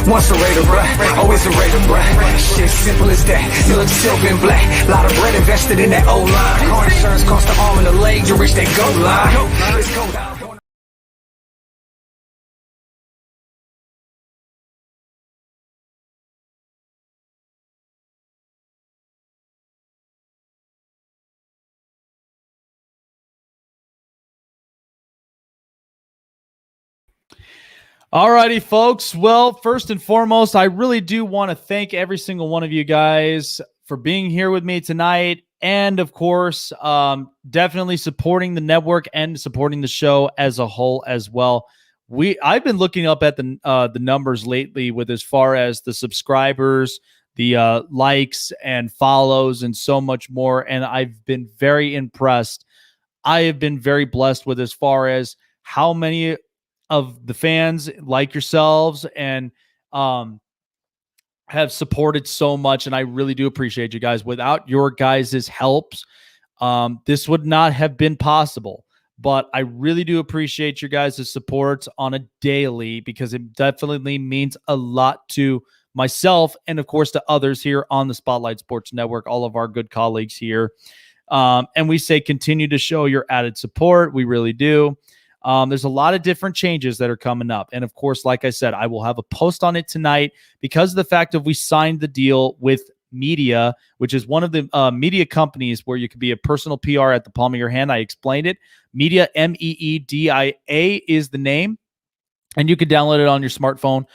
Once a Raider, bruh, always a Raider, bruh. Shit simple as that. You look silver and black. Lot of bread invested in that O-line. Car insurance cost the arm and the leg to reach that goal line. Let's go down. Alrighty, folks. Well, first and foremost, I really do want to thank every single one of you guys for being here with me tonight. And of course, definitely supporting the network and supporting the show as a whole as well. I've been looking up at the numbers lately with as far as the subscribers, the likes and follows and so much more. And I've been very impressed. I have been very blessed with as far as how many of the fans like yourselves and have supported so much. And I really do appreciate you guys. Without your guys' helps, This would not have been possible. But I really do appreciate your guys' support on a daily, because it definitely means a lot to myself and, of course, to others here on the Spotlight Sports Network, all of our good colleagues here. And we say continue to show your added support. We really do. There's a lot of different changes that are coming up. And, of course, like I said, I will have a post on it tonight because of the fact that we signed the deal with Media, which is one of the media companies where you could be a personal PR at the palm of your hand. I explained it. Media, Meedia is the name, and you can download it on your smartphone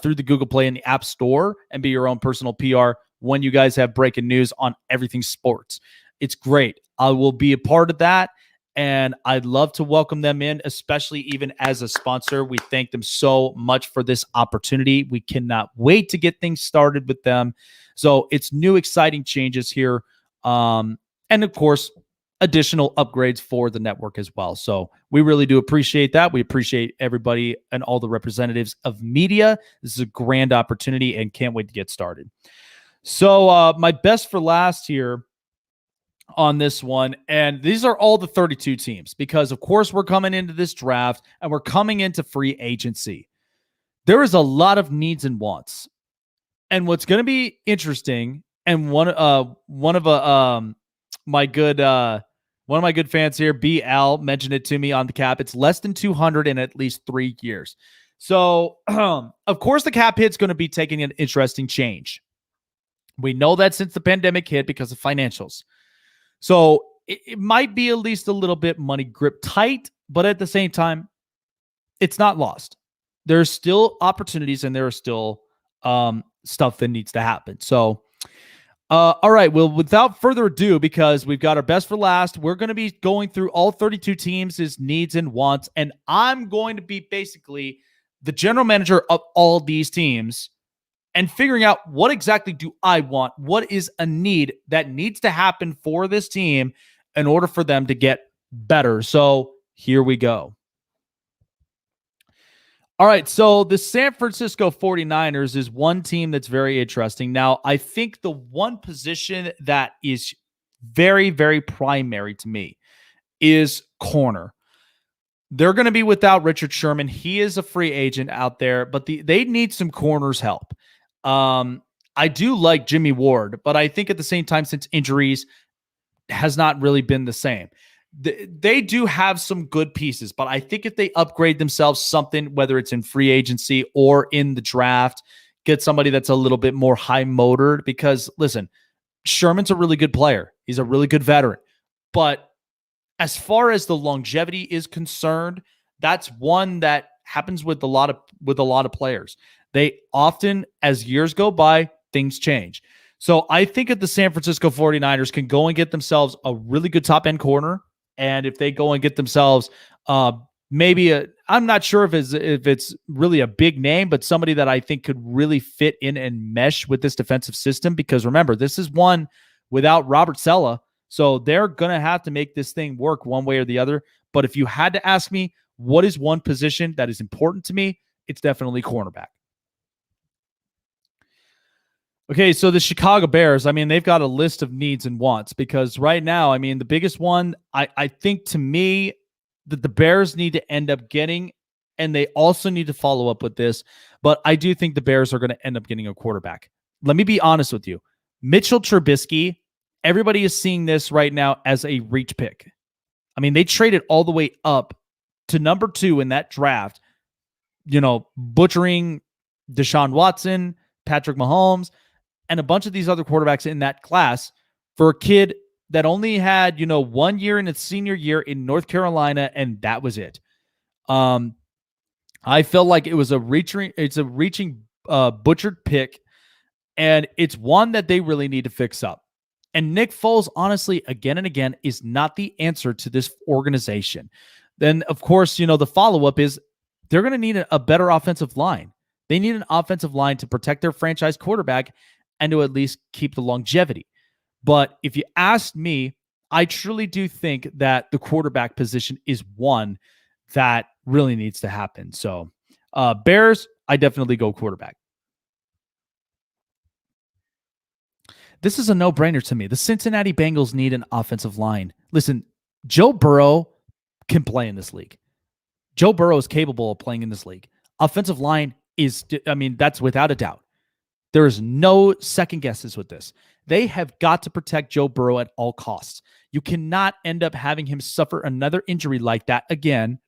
through the Google Play and the App Store and be your own personal PR when you guys have breaking news on everything sports. It's great. I will be a part of that, and I'd love to welcome them in, especially even as a sponsor. We thank them so much for this opportunity. We cannot wait to get things started with them. So it's new, exciting changes here. And of course, additional upgrades for the network as well. So we really do appreciate that. We appreciate everybody and all the representatives of Media. This is a grand opportunity and can't wait to get started. So my best for last here on this one, and these are all the 32 teams, because of course we're coming into this draft and we're coming into free agency. There is a lot of needs and wants. And what's going to be interesting, and one of my good fans here, BL, mentioned it to me on the cap. It's less than 200 in at least 3 years. So, of course, the cap hit's going to be taking an interesting change. We know that since the pandemic hit because of financials. So it might be at least a little bit money grip tight, but at the same time, it's not lost. There's still opportunities, and there are still stuff that needs to happen. So, all right. Well, without further ado, because we've got our best for last, we're going to be going through all 32 teams' needs and wants, and I'm going to be basically the general manager of all these teams and figuring out what exactly do I want, what is a need that needs to happen for this team in order for them to get better. So here we go. All right, so the San Francisco 49ers is one team that's very interesting. Now, I think the one position that is very, very primary to me is corner. They're going to be without Richard Sherman. He is a free agent out there, but they need some corners help. I do like Jimmy Ward, but I think at the same time, since injuries, has not really been the same. They do have some good pieces, but I think if they upgrade themselves something, whether it's in free agency or in the draft, get somebody that's a little bit more high-motored, because, listen, Sherman's a really good player. He's a really good veteran. But as far as the longevity is concerned, that's one that happens with a lot of players. They often, as years go by, things change. So I think if the San Francisco 49ers can go and get themselves a really good top-end corner, and if they go and get themselves maybe I'm not sure if it's really a big name, but somebody that I think could really fit in and mesh with this defensive system, because remember, this is one without Robert Saleh. So they're going to have to make this thing work one way or the other. But if you had to ask me, what is one position that is important to me? It's definitely cornerback. Okay, so the Chicago Bears, I mean, they've got a list of needs and wants, because right now, I mean, the biggest one, I think to me, that the Bears need to end up getting, and they also need to follow up with this, but I do think the Bears are going to end up getting a quarterback. Let me be honest with you. Mitchell Trubisky, everybody is seeing this right now as a reach pick. I mean, they traded all the way up to number 2 in that draft, butchering Deshaun Watson, Patrick Mahomes, and a bunch of these other quarterbacks in that class for a kid that only had, 1 year in its senior year in North Carolina, and that was it. I felt like it was a reaching butchered pick, and it's one that they really need to fix up. And Nick Foles, honestly, again and again, is not the answer to this organization. Then, of course, the follow-up is they're going to need a better offensive line. They need an offensive line to protect their franchise quarterback and to at least keep the longevity. But if you ask me, I truly do think that the quarterback position is one that really needs to happen. So Bears, I definitely go quarterback. this is a no-brainer to me. The Cincinnati Bengals need an offensive line. Listen, Joe Burrow can play in this league. Joe Burrow is capable of playing in this league. Offensive line is, that's without a doubt. There is no second guesses with this. They have got to protect Joe Burrow at all costs. You cannot end up having him suffer another injury like that again.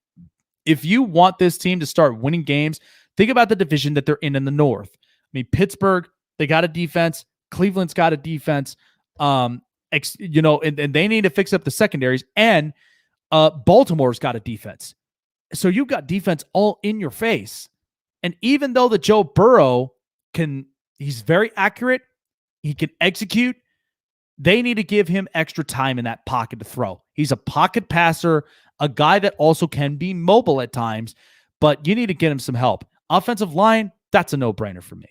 If you want this team to start winning games, think about the division that they're in the North. I mean, Pittsburgh, they got a defense. Cleveland's got a defense. And they need to fix up the secondaries. And Baltimore's got a defense. So you've got defense all in your face. And even though the Joe Burrow he's very accurate, he can execute, they need to give him extra time in that pocket to throw. He's a pocket passer, a guy that also can be mobile at times, but you need to get him some help. Offensive line, that's a no-brainer for me.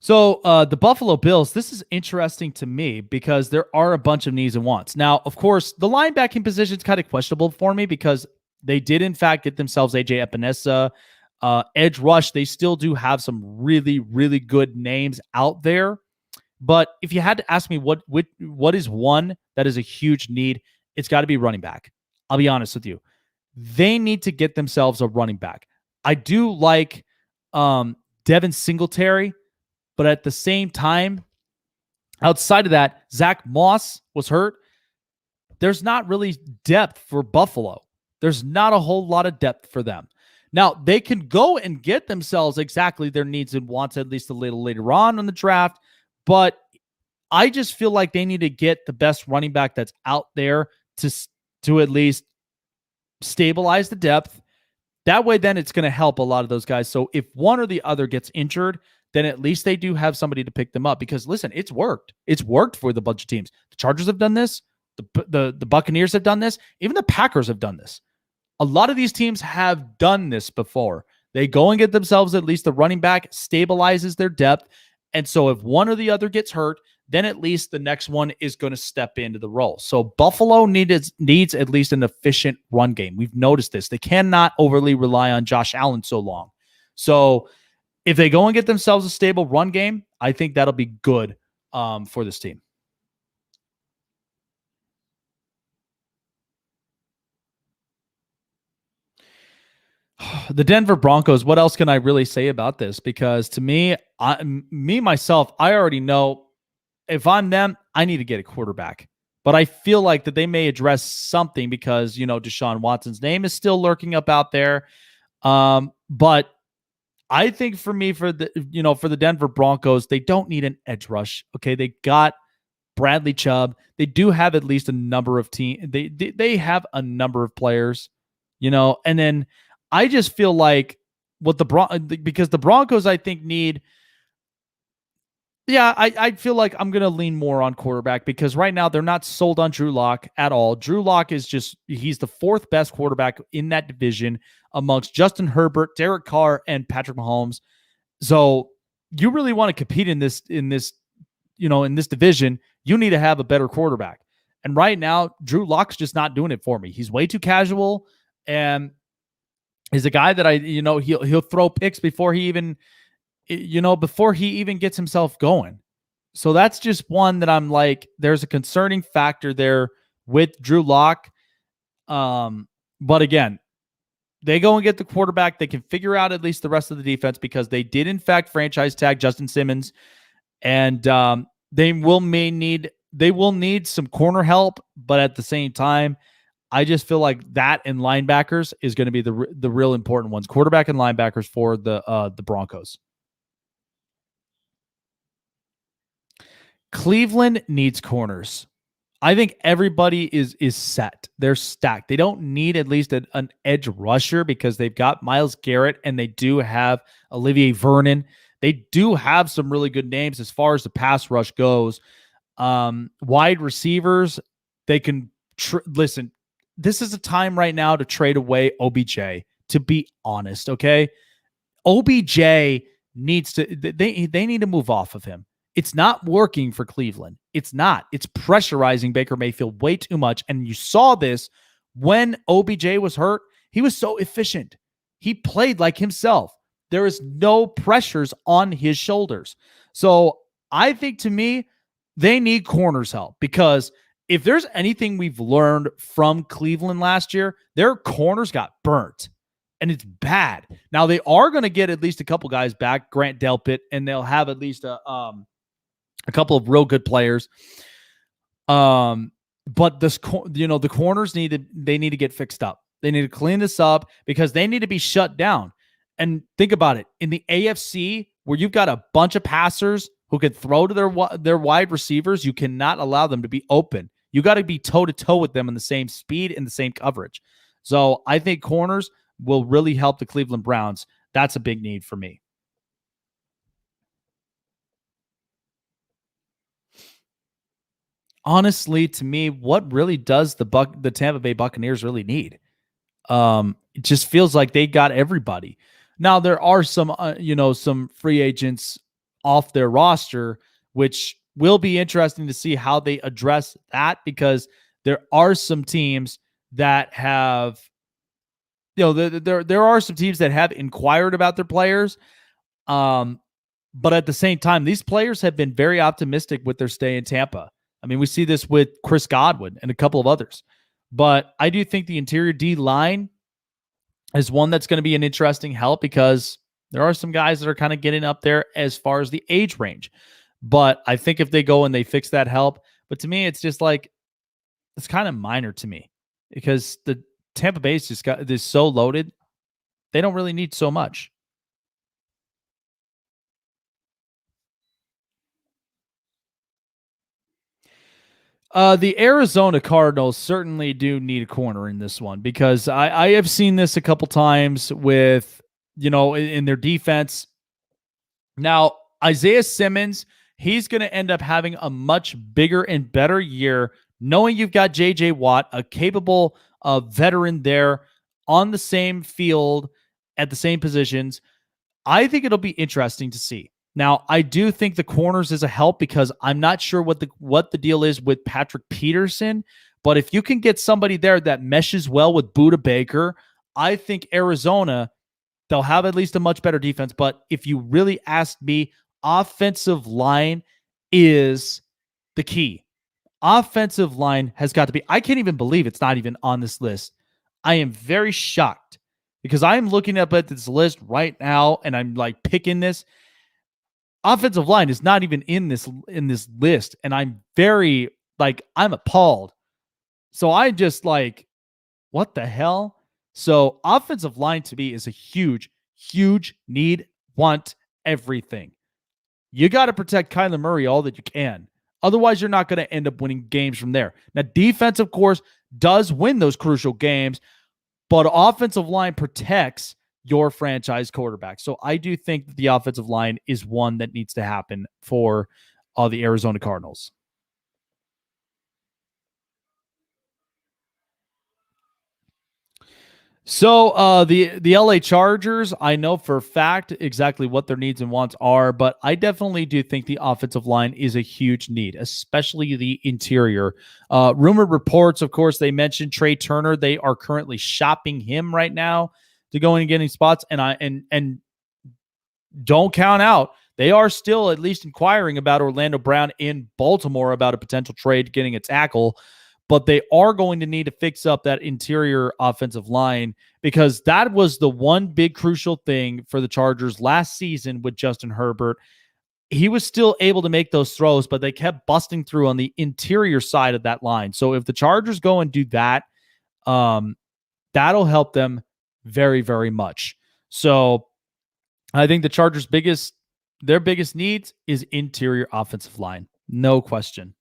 So the Buffalo Bills, this is interesting to me because there are a bunch of needs and wants. Now, of course, the linebacking position is kind of questionable for me because they did, in fact, get themselves A.J. Epinesa. Edge rush, they still do have some really, really good names out there. But if you had to ask me what is one that is a huge need, it's got to be running back. I'll be honest with you. They need to get themselves a running back. I do like Devin Singletary, but at the same time, outside of that, Zach Moss was hurt. There's not really depth for Buffalo. There's not a whole lot of depth for them. Now, they can go and get themselves exactly their needs and wants at least a little later on in the draft, but I just feel like they need to get the best running back that's out there to at least stabilize the depth. That way, then it's going to help a lot of those guys. So if one or the other gets injured, then at least they do have somebody to pick them up. Because listen, it's worked. It's worked for the bunch of teams. The Chargers have done this. The Buccaneers have done this. Even the Packers have done this. A lot of these teams have done this before. They go and get themselves at least the running back, stabilizes their depth. And so if one or the other gets hurt, then at least the next one is going to step into the role. So Buffalo needs at least an efficient run game. We've noticed this. They cannot overly rely on Josh Allen so long. So if they go and get themselves a stable run game, I think that'll be good for this team. The Denver Broncos, what else can I really say about this? Because to me, myself, I already know if I'm them, I need to get a quarterback. But I feel like that they may address something because, Deshaun Watson's name is still lurking up out there. But I think for the Denver Broncos, they don't need an edge rush. Okay, they got Bradley Chubb. They do have at least a number of they have a number of players, and then I just feel like because the Broncos, I think, need. Yeah, I feel like I'm going to lean more on quarterback because right now they're not sold on Drew Lock at all. Drew Lock is he's the fourth best quarterback in that division amongst Justin Herbert, Derek Carr, and Patrick Mahomes. So you really want to compete in this division, you need to have a better quarterback. And right now, Drew Lock's just not doing it for me. He's way too casual, and he's a guy that he'll throw picks before he even gets himself going. So that's just one that I'm like, there's a concerning factor there with Drew Lock. But again, they go and get the quarterback. They can figure out at least the rest of the defense because they did in fact franchise tag Justin Simmons, and they will need some corner help. But at the same time, I just feel like that and linebackers is going to be the real important ones, quarterback and linebackers for the Broncos. Cleveland needs corners. I think everybody is set. They're stacked. They don't need at least an edge rusher because they've got Myles Garrett and they do have Olivier Vernon. They do have some really good names as far as the pass rush goes. Wide receivers, they can listen. This is a time right now to trade away OBJ, to be honest, okay? OBJ needs to they need to move off of him. It's not working for Cleveland. It's not. It's pressurizing Baker Mayfield way too much. And you saw this when OBJ was hurt. He was so efficient. He played like himself. There is no pressures on his shoulders. So I think, to me, they need corners help, because if there's anything we've learned from Cleveland last year, their corners got burnt, and it's bad. Now they are going to get at least a couple guys back, Grant Delpit, and they'll have at least a couple of real good players. But this, the corners need to get fixed up. They need to clean this up, because they need to be shut down. And think about it. In the AFC, where you've got a bunch of passers who can throw to their wide receivers, you cannot allow them to be open. You got to be toe-to-toe with them in the same speed and the same coverage. So I think corners will really help the Cleveland Browns. That's a big need for me. Honestly, to me, what really does the Tampa Bay Buccaneers really need? It just feels like they got everybody. Now there are some free agents off their roster, which will be interesting to see how they address that, because there are some teams that have, there are some teams that have inquired about their players. But at the same time, these players have been very optimistic with their stay in Tampa. I mean, we see this with Chris Godwin and a couple of others. But I do think the interior D line is one that's going to be an interesting help, because there are some guys that are kind of getting up there as far as the age range. But I think if they go and they fix that, help. But to me, it's just like, it's kind of minor to me, because the Tampa Bay just got this so loaded. They don't really need so much. The Arizona Cardinals certainly do need a corner in this one, because I have seen this a couple times with, in their defense. Now, Isaiah Simmons, he's going to end up having a much bigger and better year, knowing you've got J.J. Watt, a capable veteran there on the same field at the same positions. I think it'll be interesting to see. Now, I do think the corners is a help, because I'm not sure what the deal is with Patrick Peterson, but if you can get somebody there that meshes well with Budda Baker, I think Arizona, they'll have at least a much better defense. But if you really ask me, offensive line is the key. Offensive line has got to be. I can't even believe it's not even on this list. I am very shocked, because I am looking up at this list right now, and I'm like picking this. Offensive line is not even in this list, and I'm very, I'm appalled. So I just what the hell? So offensive line to me is a huge, huge need, want everything. You got to protect Kyler Murray all that you can. Otherwise, you're not going to end up winning games from there. Now, defense, of course, does win those crucial games, but offensive line protects your franchise quarterback. So I do think that the offensive line is one that needs to happen for the Arizona Cardinals. So the LA Chargers, I know for a fact exactly what their needs and wants are, but I definitely do think the offensive line is a huge need, especially the interior. Rumored reports, of course, they mentioned Trey Turner. They are currently shopping him right now to go in and getting spots, and don't count out. They are still at least inquiring about Orlando Brown in Baltimore about a potential trade, getting a tackle. But they are going to need to fix up that interior offensive line, because that was the one big crucial thing for the Chargers last season with Justin Herbert. He was still able to make those throws, but they kept busting through on the interior side of that line. So if the Chargers go and do that, that'll help them very, very much. So I think the Chargers' biggest needs is interior offensive line. No question.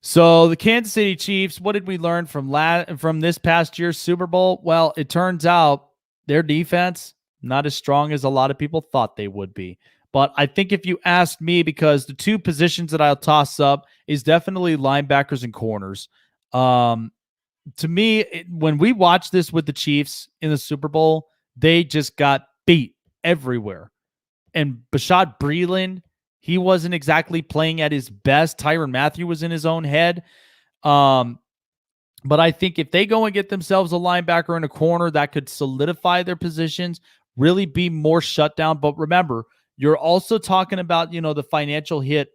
So the Kansas City Chiefs, what did we learn from this past year's Super Bowl? Well, it turns out their defense, not as strong as a lot of people thought they would be. But I think if you asked me, because the two positions that I'll toss up is definitely linebackers and corners. To me, when we watched this with the Chiefs in the Super Bowl, they just got beat everywhere. And Bashaud Breeland, he wasn't exactly playing at his best. Tyrann Mathieu was in his own head. But I think if they go and get themselves a linebacker and a corner, that could solidify their positions, really be more shutdown. But remember, you're also talking about, the financial hit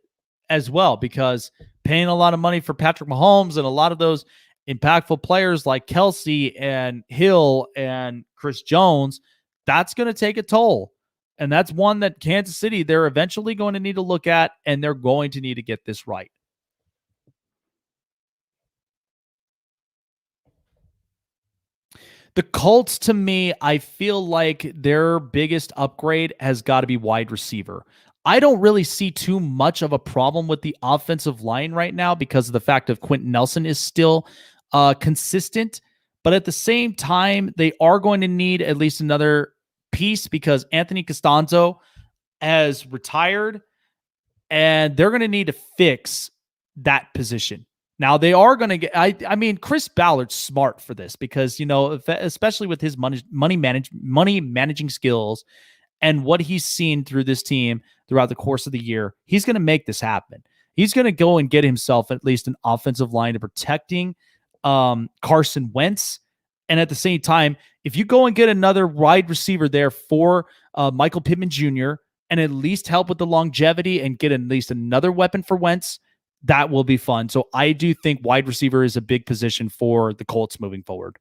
as well, because paying a lot of money for Patrick Mahomes and a lot of those impactful players like Kelsey and Hill and Chris Jones, that's going to take a toll. And that's one that Kansas City, they're eventually going to need to look at, and they're going to need to get this right. The Colts, to me, I feel like their biggest upgrade has got to be wide receiver. I don't really see too much of a problem with the offensive line right now because of the fact of Quentin Nelson is still consistent. But at the same time, they are going to need at least another piece because Anthony Costanzo has retired, and they're going to need to fix that position. Now they are going to get, I mean, Chris Ballard's smart for this because, especially with his money managing skills and what he's seen through this team throughout the course of the year, he's going to make this happen. He's going to go and get himself at least an offensive line to protecting Carson Wentz. And at the same time, if you go and get another wide receiver there for Michael Pittman Jr. and at least help with the longevity and get at least another weapon for Wentz, that will be fun. So I do think wide receiver is a big position for the Colts moving forward.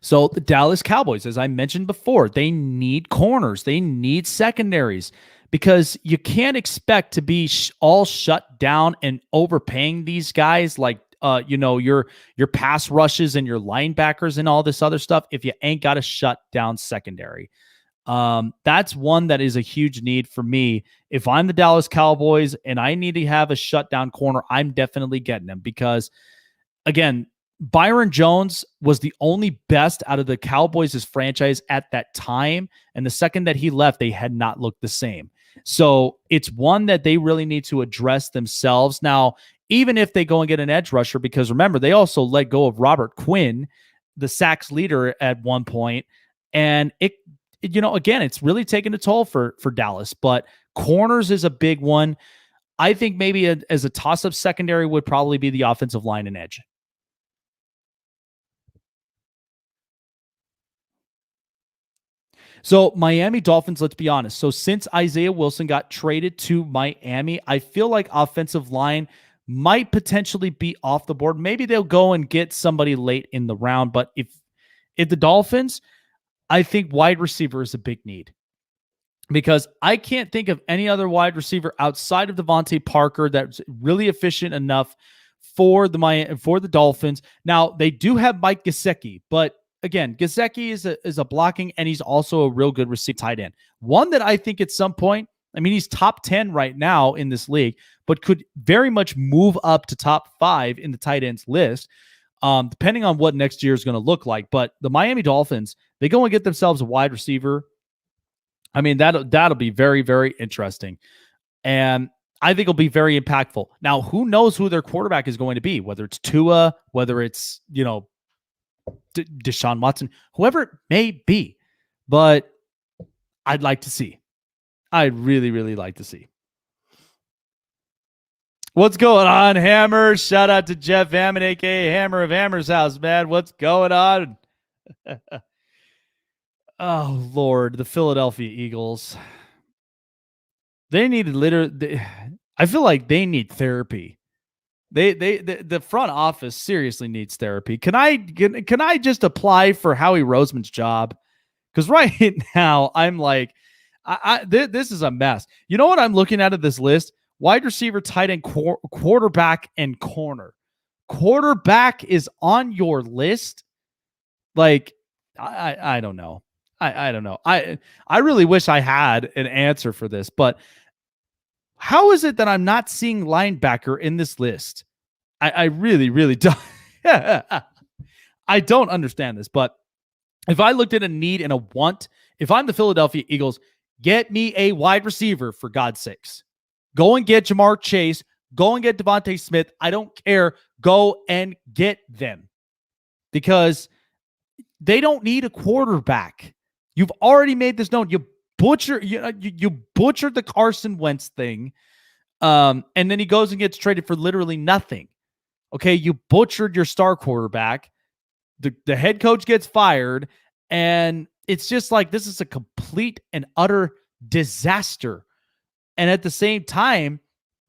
So the Dallas Cowboys, as I mentioned before, they need corners. They need secondaries because you can't expect to be all shut down and overpaying these guys like, your pass rushes and your linebackers and all this other stuff if you ain't got a shut down secondary. That's one that is a huge need for me. If I'm the Dallas Cowboys and I need to have a shutdown corner, I'm definitely getting them because, again, Byron Jones was the only best out of the Cowboys' franchise at that time. And the second that he left, they had not looked the same. So it's one that they really need to address themselves. Now, even if they go and get an edge rusher, because remember, they also let go of Robert Quinn, the sacks leader at one point, and again, it's really taken a toll for Dallas, but corners is a big one. I think maybe as a toss-up secondary would probably be the offensive line and edge. So Miami Dolphins, let's be honest. So since Isaiah Wilson got traded to Miami, I feel like offensive line might potentially be off the board. Maybe they'll go and get somebody late in the round, but if the Dolphins, I think wide receiver is a big need because I can't think of any other wide receiver outside of Devontae Parker that's really efficient enough for the Dolphins. Now they do have Mike Gesicki, but again, Gesicki is a blocking and he's also a real good receiver tight end. One that I think at some point, I mean, he's top 10 right now in this league, but could very much move up to top 5 in the tight ends list. Depending on what next year is going to look like. But the Miami Dolphins, they go and get themselves a wide receiver. I mean, that'll be very, very interesting. And I think it'll be very impactful. Now, who knows who their quarterback is going to be, whether it's Tua, whether it's, Deshaun Watson, whoever it may be. But I'd like to see. I'd really, really like to see. What's going on, Hammer? Shout out to Jeff Hammond, a.k.a. Hammer of Hammer's House, man. What's going on? Oh, Lord. The Philadelphia Eagles. They need I feel like they need therapy. The front office seriously needs therapy. Can I just apply for Howie Roseman's job? Because right now, I'm like, this is a mess. You know what I'm looking at this list? Wide receiver, tight end, quarterback, and corner. Quarterback is on your list. Like, I don't know. I don't know. I really wish I had an answer for this, but how is it that I'm not seeing linebacker in this list? I really, really don't. I don't understand this, but if I looked at a need and a want, if I'm the Philadelphia Eagles, get me a wide receiver for God's sakes. Go and get Jamar Chase. Go and get Devontae Smith. I don't care. Go and get them because they don't need a quarterback. You've already made this known. You butchered the Carson Wentz thing. And then he goes and gets traded for literally nothing. Okay, you butchered your star quarterback. The head coach gets fired, and it's just like this is a complete and utter disaster. And at the same time,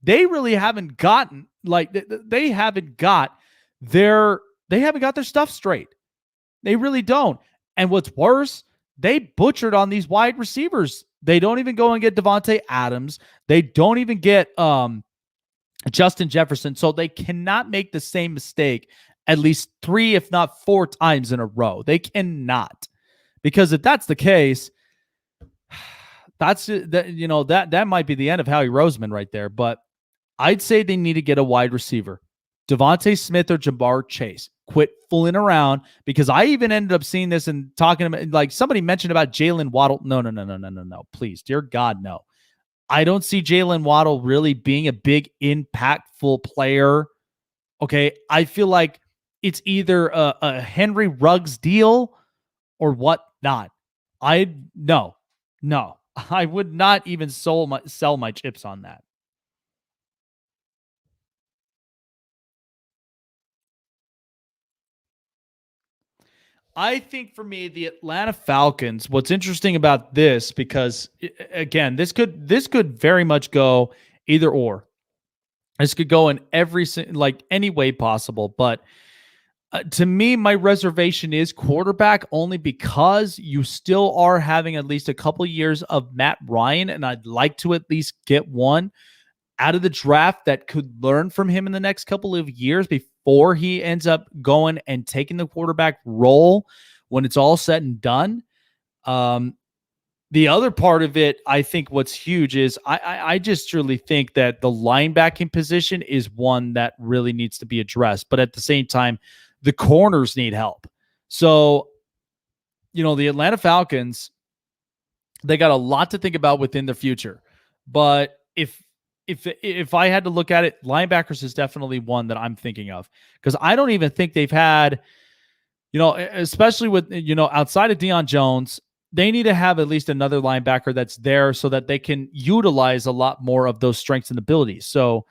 they really haven't gotten they haven't got their stuff straight. They really don't. And what's worse, they butchered on these wide receivers. They don't even go and get Devontae Adams. They don't even get Justin Jefferson. So they cannot make the same mistake at least 3, if not 4 times in a row. They cannot. Because if that's the case, that might be the end of Howie Roseman right there. But I'd say they need to get a wide receiver. Devontae Smith or Jamar Chase. Quit fooling around, because I even ended up seeing this and talking about, like, somebody mentioned about Jalen Waddle. No. Please, dear God, no. I don't see Jalen Waddle really being a big, impactful player. Okay, I feel like it's either a Henry Ruggs deal or whatnot. No. I would not even sell my chips on that. I think for me, the Atlanta Falcons, what's interesting about this, because again, this could very much go either or. This could go in any way possible. But to me, my reservation is quarterback, only because you still are having at least a couple years of Matt Ryan, and I'd like to at least get one out of the draft that could learn from him in the next couple of years before he ends up going and taking the quarterback role when it's all said and done. The other part of it, I think what's huge is I just truly think that the linebacking position is one that really needs to be addressed. But at the same time, the corners need help. So, the Atlanta Falcons, they got a lot to think about within the future. But if I had to look at it, linebackers is definitely one that I'm thinking of, because I don't even think they've had, especially with, outside of Deion Jones, they need to have at least another linebacker that's there so that they can utilize a lot more of those strengths and abilities. So,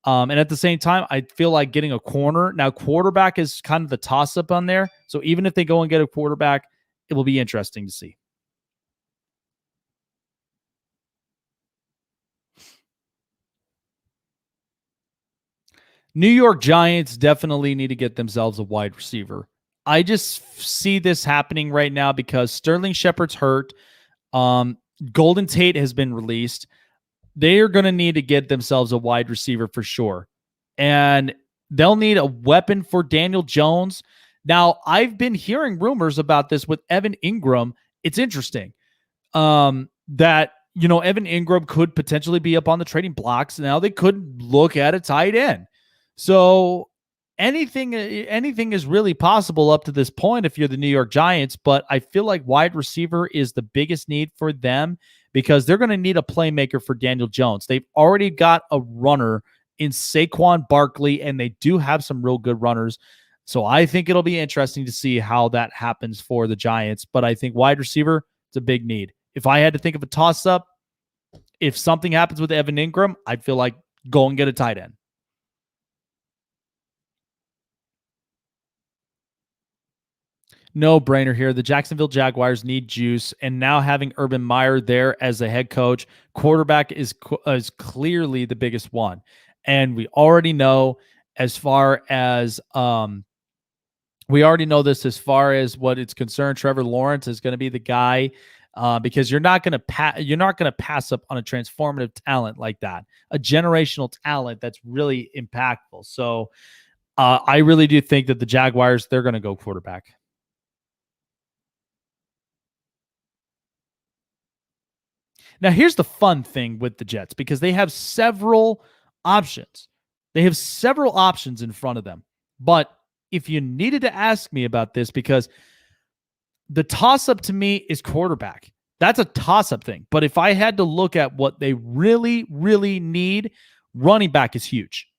and at the same time, I feel like getting a corner. Now, quarterback is kind of the toss-up on there. So even if they go and get a quarterback, it will be interesting to see. New York Giants definitely need to get themselves a wide receiver. I just see this happening right now because Sterling Shepard's hurt. Golden Tate has been released. They are going to need to get themselves a wide receiver for sure. And they'll need a weapon for Daniel Jones. Now, I've been hearing rumors about this with Evan Ingram. It's interesting that, Evan Ingram could potentially be up on the trading blocks. Now they could look at a tight end. So anything is really possible up to this point if you're the New York Giants, but I feel like wide receiver is the biggest need for them because they're going to need a playmaker for Daniel Jones. They've already got a runner in Saquon Barkley, and they do have some real good runners. So I think it'll be interesting to see how that happens for the Giants, but I think wide receiver, it's a big need. If I had to think of a toss-up, if something happens with Evan Ingram, I'd feel like go and get a tight end. No brainer here. The Jacksonville Jaguars need juice, and now having Urban Meyer there as a head coach, quarterback is clearly the biggest one. And we already know as far as as far as what it's concerned, Trevor Lawrence is going to be the guy because you're not going to pass up on a transformative talent like that, a generational talent that's really impactful. So I really do think that the Jaguars, they're going to go quarterback. Now, here's the fun thing with the Jets, because they have several options. They have several options in front of them. But if you needed to ask me about this, because the toss-up to me is quarterback. That's a toss-up thing. But if I had to look at what they really, really need, running back is huge.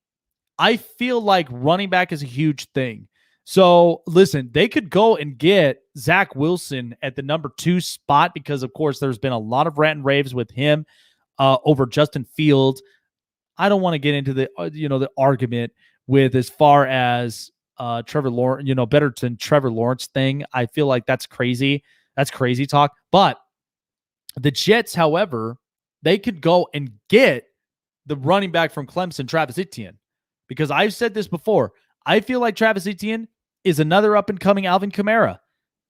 I feel like running back is a huge thing. So, listen, they could go and get Zach Wilson at the number 2 spot because, of course, there's been a lot of rant and raves with him over Justin Fields. I don't want to get into the argument with as far as Trevor Lawrence, better than Trevor Lawrence thing. I feel like that's crazy. That's crazy talk. But the Jets, however, they could go and get the running back from Clemson, Travis Etienne, because I've said this before. I feel like Travis Etienne is another up and coming Alvin Kamara.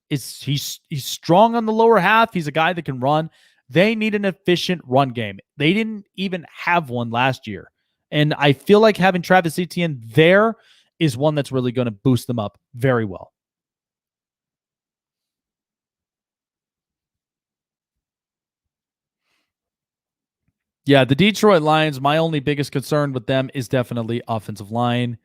He's strong on the lower half. He's a guy that can run. They need an efficient run game. They didn't even have one last year. And I feel like having Travis Etienne there is one that's really going to boost them up very well. Yeah, the Detroit Lions, my only biggest concern with them is definitely offensive line,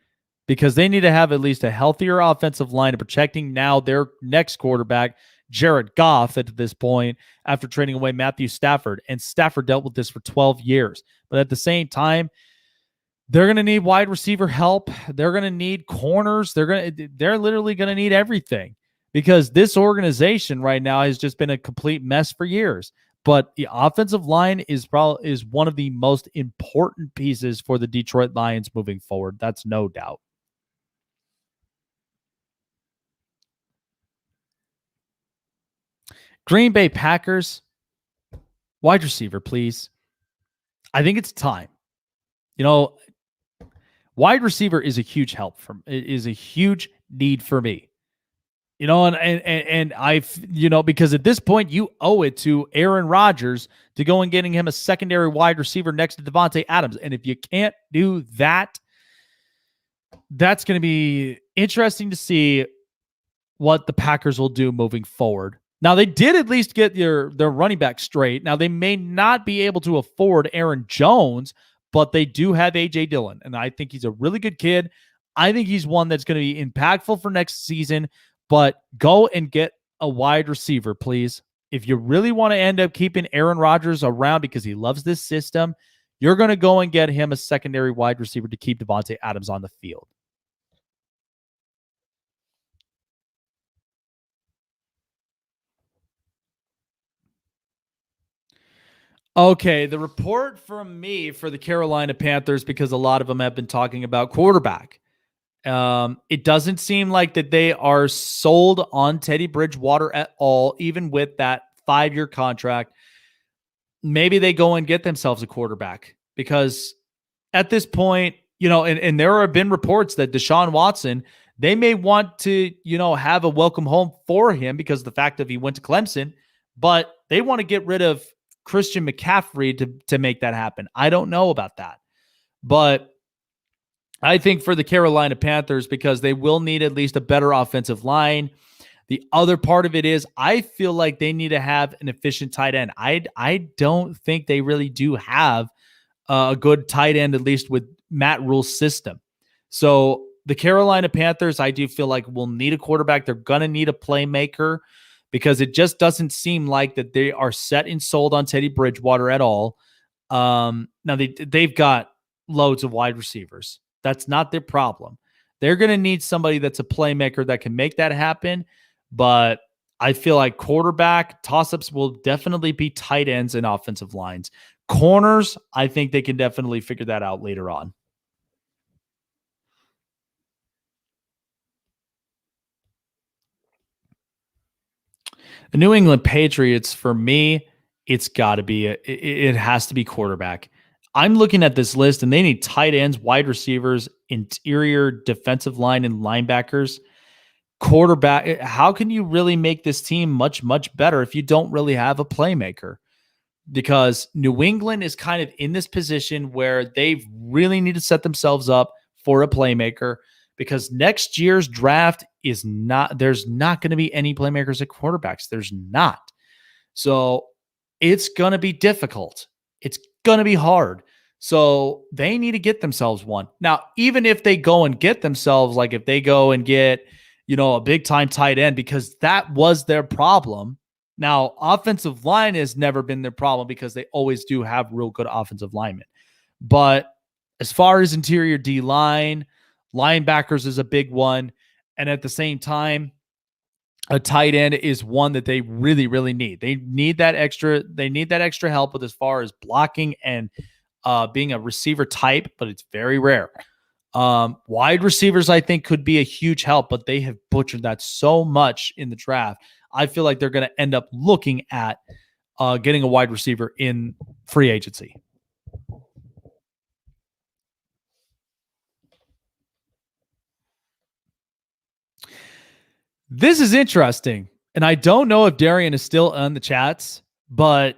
because they need to have at least a healthier offensive line of protecting now their next quarterback, Jared Goff, at this point, after trading away Matthew Stafford. And Stafford dealt with this for 12 years. But at the same time, they're going to need wide receiver help. They're going to need corners. They're literally going to need everything, because this organization right now has just been a complete mess for years. But the offensive line is one of the most important pieces for the Detroit Lions moving forward. That's no doubt. Green Bay Packers, wide receiver, please. I think it's time. Wide receiver is a huge help is a huge need for me. And I've, because at this point you owe it to Aaron Rodgers to go and getting him a secondary wide receiver next to Devontae Adams. And if you can't do that, that's going to be interesting to see what the Packers will do moving forward. Now, they did at least get their running back straight. Now, they may not be able to afford Aaron Jones, but they do have A.J. Dillon, and I think he's a really good kid. I think he's one that's going to be impactful for next season. But go and get a wide receiver, please. If you really want to end up keeping Aaron Rodgers around because he loves this system, you're going to go and get him a secondary wide receiver to keep Devontae Adams on the field. Okay, the report from me for the Carolina Panthers, because a lot of them have been talking about quarterback. It doesn't seem like that they are sold on Teddy Bridgewater at all, even with that 5-year contract. Maybe they go and get themselves a quarterback, because at this point, and there have been reports that Deshaun Watson, they may want to, have a welcome home for him because of the fact that he went to Clemson, but they want to get rid of Christian McCaffrey to make that happen. I don't know about that, but I think for the Carolina Panthers, because they will need at least a better offensive line. The other part of it is I feel like they need to have an efficient tight end. I don't think they really do have a good tight end, at least with Matt Rule's system. So the Carolina Panthers, I do feel like will need a quarterback. They're going to need a playmaker, because it just doesn't seem like that they are set and sold on Teddy Bridgewater at all. Now they've got loads of wide receivers. That's not their problem. They're going to need somebody that's a playmaker that can make that happen. But I feel like quarterback toss-ups will definitely be tight ends and offensive lines. Corners, I think they can definitely figure that out later on. The New England Patriots, for me, it has to be quarterback. I'm looking at this list, and they need tight ends, wide receivers, interior defensive line, and linebackers. Quarterback, how can you really make this team much, much better if you don't really have a playmaker? Because New England is kind of in this position where they really need to set themselves up for a playmaker, because next year's draft there's not going to be any playmakers at quarterbacks. There's not. So it's going to be difficult. It's going to be hard. So they need to get themselves one. Now, even if they go and get themselves, like if they go and get, a big time tight end, because that was their problem. Now, offensive line has never been their problem, because they always do have real good offensive linemen. But as far as interior D line, linebackers is a big one. And at the same time, a tight end is one that they really, really need. They need that extra help with as far as blocking and being a receiver type, but it's very rare. Wide receivers, I think, could be a huge help, but they have butchered that so much in the draft. I feel like they're going to end up looking at getting a wide receiver in free agency. This is interesting. And I don't know if Darian is still on the chats, but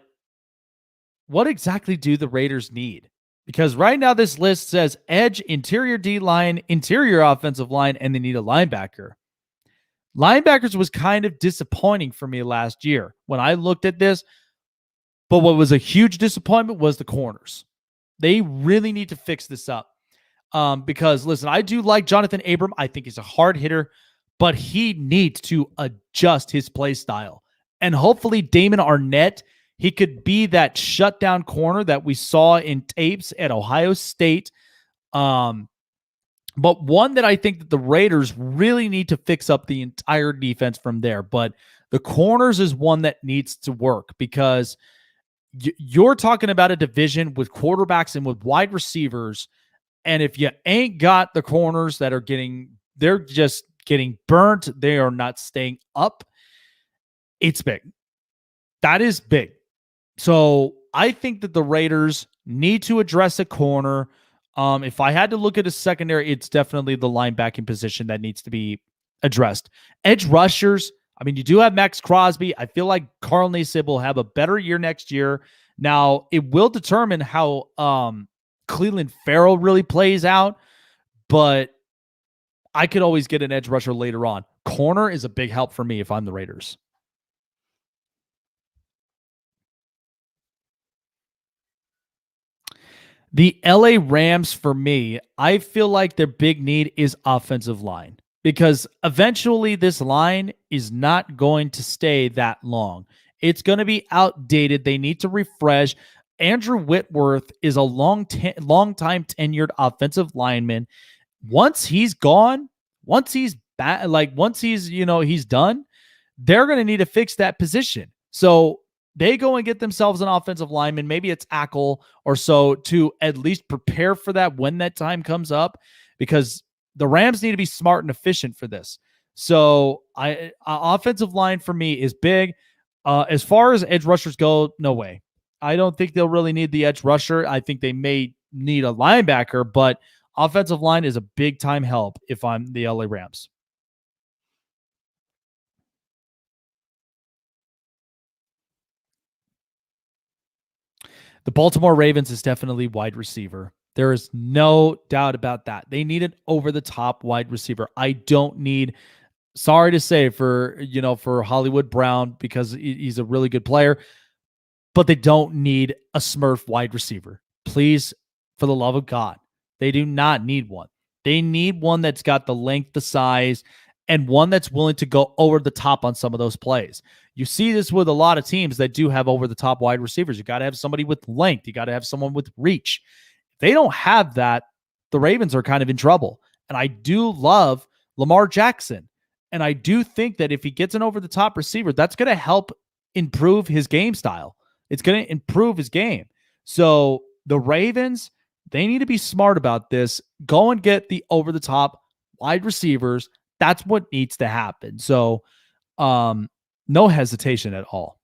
what exactly do the Raiders need? Because right now this list says edge, interior D-line, interior offensive line, and they need a linebacker. Linebackers was kind of disappointing for me last year when I looked at this. But what was a huge disappointment was the corners. They really need to fix this up. Because, listen, I do like Jonathan Abram. I think he's a hard hitter, but he needs to adjust his play style. And hopefully Damon Arnett, he could be that shutdown corner that we saw in tapes at Ohio State. But one that I think that the Raiders really need to fix up the entire defense from there. But the corners is one that needs to work because you're talking about a division with quarterbacks and with wide receivers. And if you ain't got the corners that are they're just getting burnt, they are not staying up. It's big. That is big. So I think that the Raiders need to address a corner. If I had to look at a secondary, it's definitely the linebacking position that needs to be addressed. Edge rushers, I mean, you do have Max Crosby. I feel like Carl Nassib will have a better year next year. Now, it will determine how Cleveland Farrell really plays out, but I could always get an edge rusher later on. Corner is a big help for me if I'm the Raiders. The LA Rams, for me, I feel like their big need is offensive line because eventually this line is not going to stay that long. It's going to be outdated. They need to refresh. Andrew Whitworth is a long time tenured offensive lineman. Once he's gone, once he's he's done, they're going to need to fix that position. So they go and get themselves an offensive lineman, maybe a tackle or so, to at least prepare for that when that time comes up, because the Rams need to be smart and efficient for this. So offensive line for me is big. As far as edge rushers go, no way. I don't think they'll really need the edge rusher. I think they may need a linebacker, but offensive line is a big time help if I'm the LA Rams. The Baltimore Ravens is definitely wide receiver. There is no doubt about that. They need an over-the-top wide receiver. I don't need, sorry to say for Hollywood Brown, because he's a really good player, but they don't need a Smurf wide receiver. Please, for the love of God, they do not need one. They need one that's got the length, the size, and one that's willing to go over the top on some of those plays. You see this with a lot of teams that do have over-the-top wide receivers. You got to have somebody with length. You got to have someone with reach. If they don't have that, the Ravens are kind of in trouble. And I do love Lamar Jackson. And I do think that if he gets an over-the-top receiver, that's going to help improve his game style. It's going to improve his game. So the Ravens, they need to be smart about this. Go and get the over-the-top wide receivers. That's what needs to happen. So, no hesitation at all.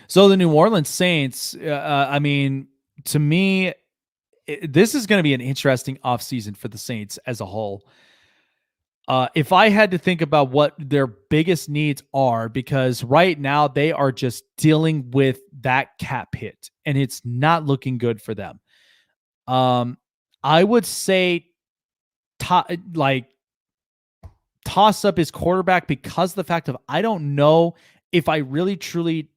So the New Orleans Saints, to me, this is going to be an interesting offseason for the Saints as a whole. If I had to think about what their biggest needs are, because right now they are just dealing with that cap hit, and it's not looking good for them. I would say toss up his quarterback, because of the fact of I don't know if I really truly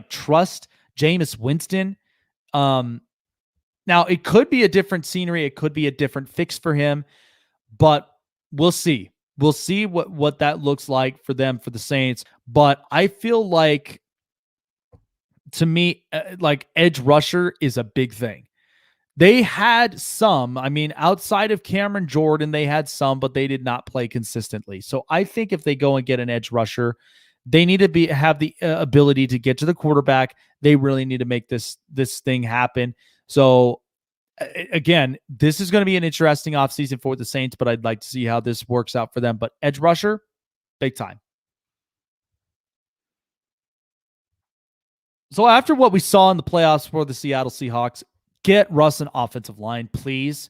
trust Jameis Winston. Now it could be a different scenery, it could be a different fix for him, but we'll see. We'll see what that looks like for them, for the Saints. But I feel like, to me, edge rusher is a big thing. They had some, outside of Cameron Jordan, they had some, but they did not play consistently. So I think if they go and get an edge rusher, They need to have the ability to get to the quarterback. They really need to make this thing happen. So again, this is going to be an interesting offseason for the Saints, but I'd like to see how this works out for them. But edge rusher, big time. So after what we saw in the playoffs for the Seattle Seahawks, get Russ an offensive line, please.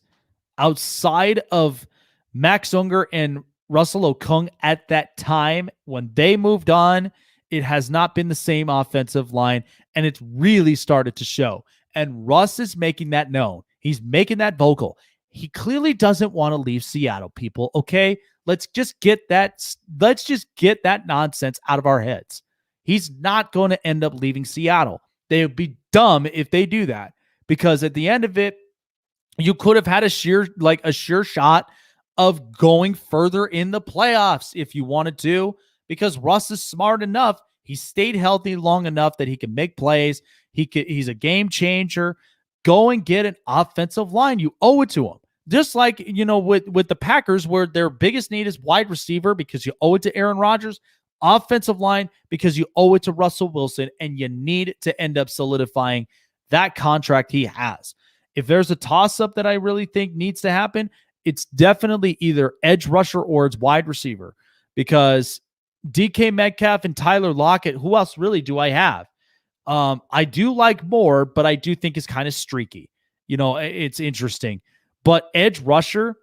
Outside of Max Unger and Russell Okung at that time, when they moved on, it has not been the same offensive line, and it's really started to show. And Russ is making that known. He's making that vocal. He clearly doesn't want to leave Seattle, people. Okay, let's just get that nonsense out of our heads. He's not going to end up leaving Seattle. They would be dumb if they do that, because at the end of it, you could have had a sure shot of going further in the playoffs if you wanted to, because Russ is smart enough. He stayed healthy long enough that he can make plays. He's a game changer. Go and get an offensive line. You owe it to him. Just like, with the Packers, where their biggest need is wide receiver because you owe it to Aaron Rodgers, offensive line because you owe it to Russell Wilson, and you need to end up solidifying that contract he has. If there's a toss-up that I really think needs to happen, it's definitely either edge rusher or it's wide receiver, because DK Metcalf and Tyler Lockett, who else really do I have? I do like Moore, but I do think it's kind of streaky. It's interesting. But edge rusher,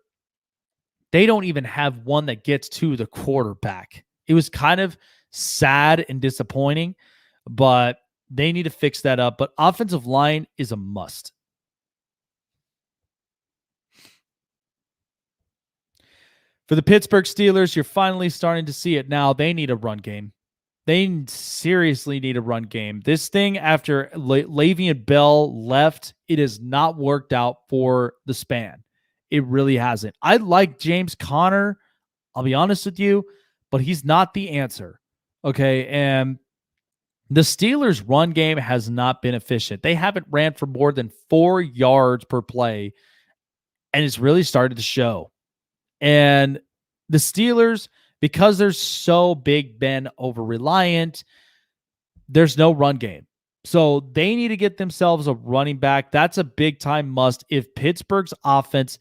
they don't even have one that gets to the quarterback. It was kind of sad and disappointing, but they need to fix that up. But offensive line is a must. For the Pittsburgh Steelers, you're finally starting to see it now. They need a run game. They seriously need a run game. This thing, after Le'Veon Bell left, it has not worked out for the span. It really hasn't. I like James Conner, I'll be honest with you, but he's not the answer. Okay, and the Steelers' run game has not been efficient. They haven't ran for more than 4 yards per play, and it's really started to show. And the Steelers, because they're so Big Ben over-reliant, there's no run game. So they need to get themselves a running back. That's a big-time must if Pittsburgh's offense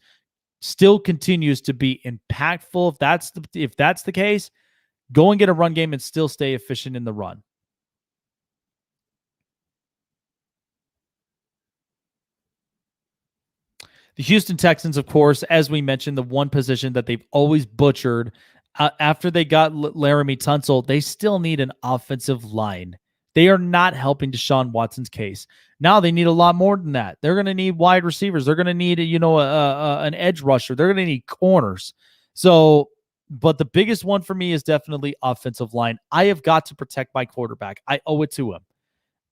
still continues to be impactful. If that's the case, go and get a run game and still stay efficient in the run. The Houston Texans, of course, as we mentioned, the one position that they've always butchered. After they got Laramie Tunsil, they still need an offensive line. They are not helping Deshaun Watson's case. Now they need a lot more than that. They're going to need wide receivers. They're going to need, an edge rusher. They're going to need corners. So, but the biggest one for me is definitely offensive line. I have got to protect my quarterback. I owe it to him.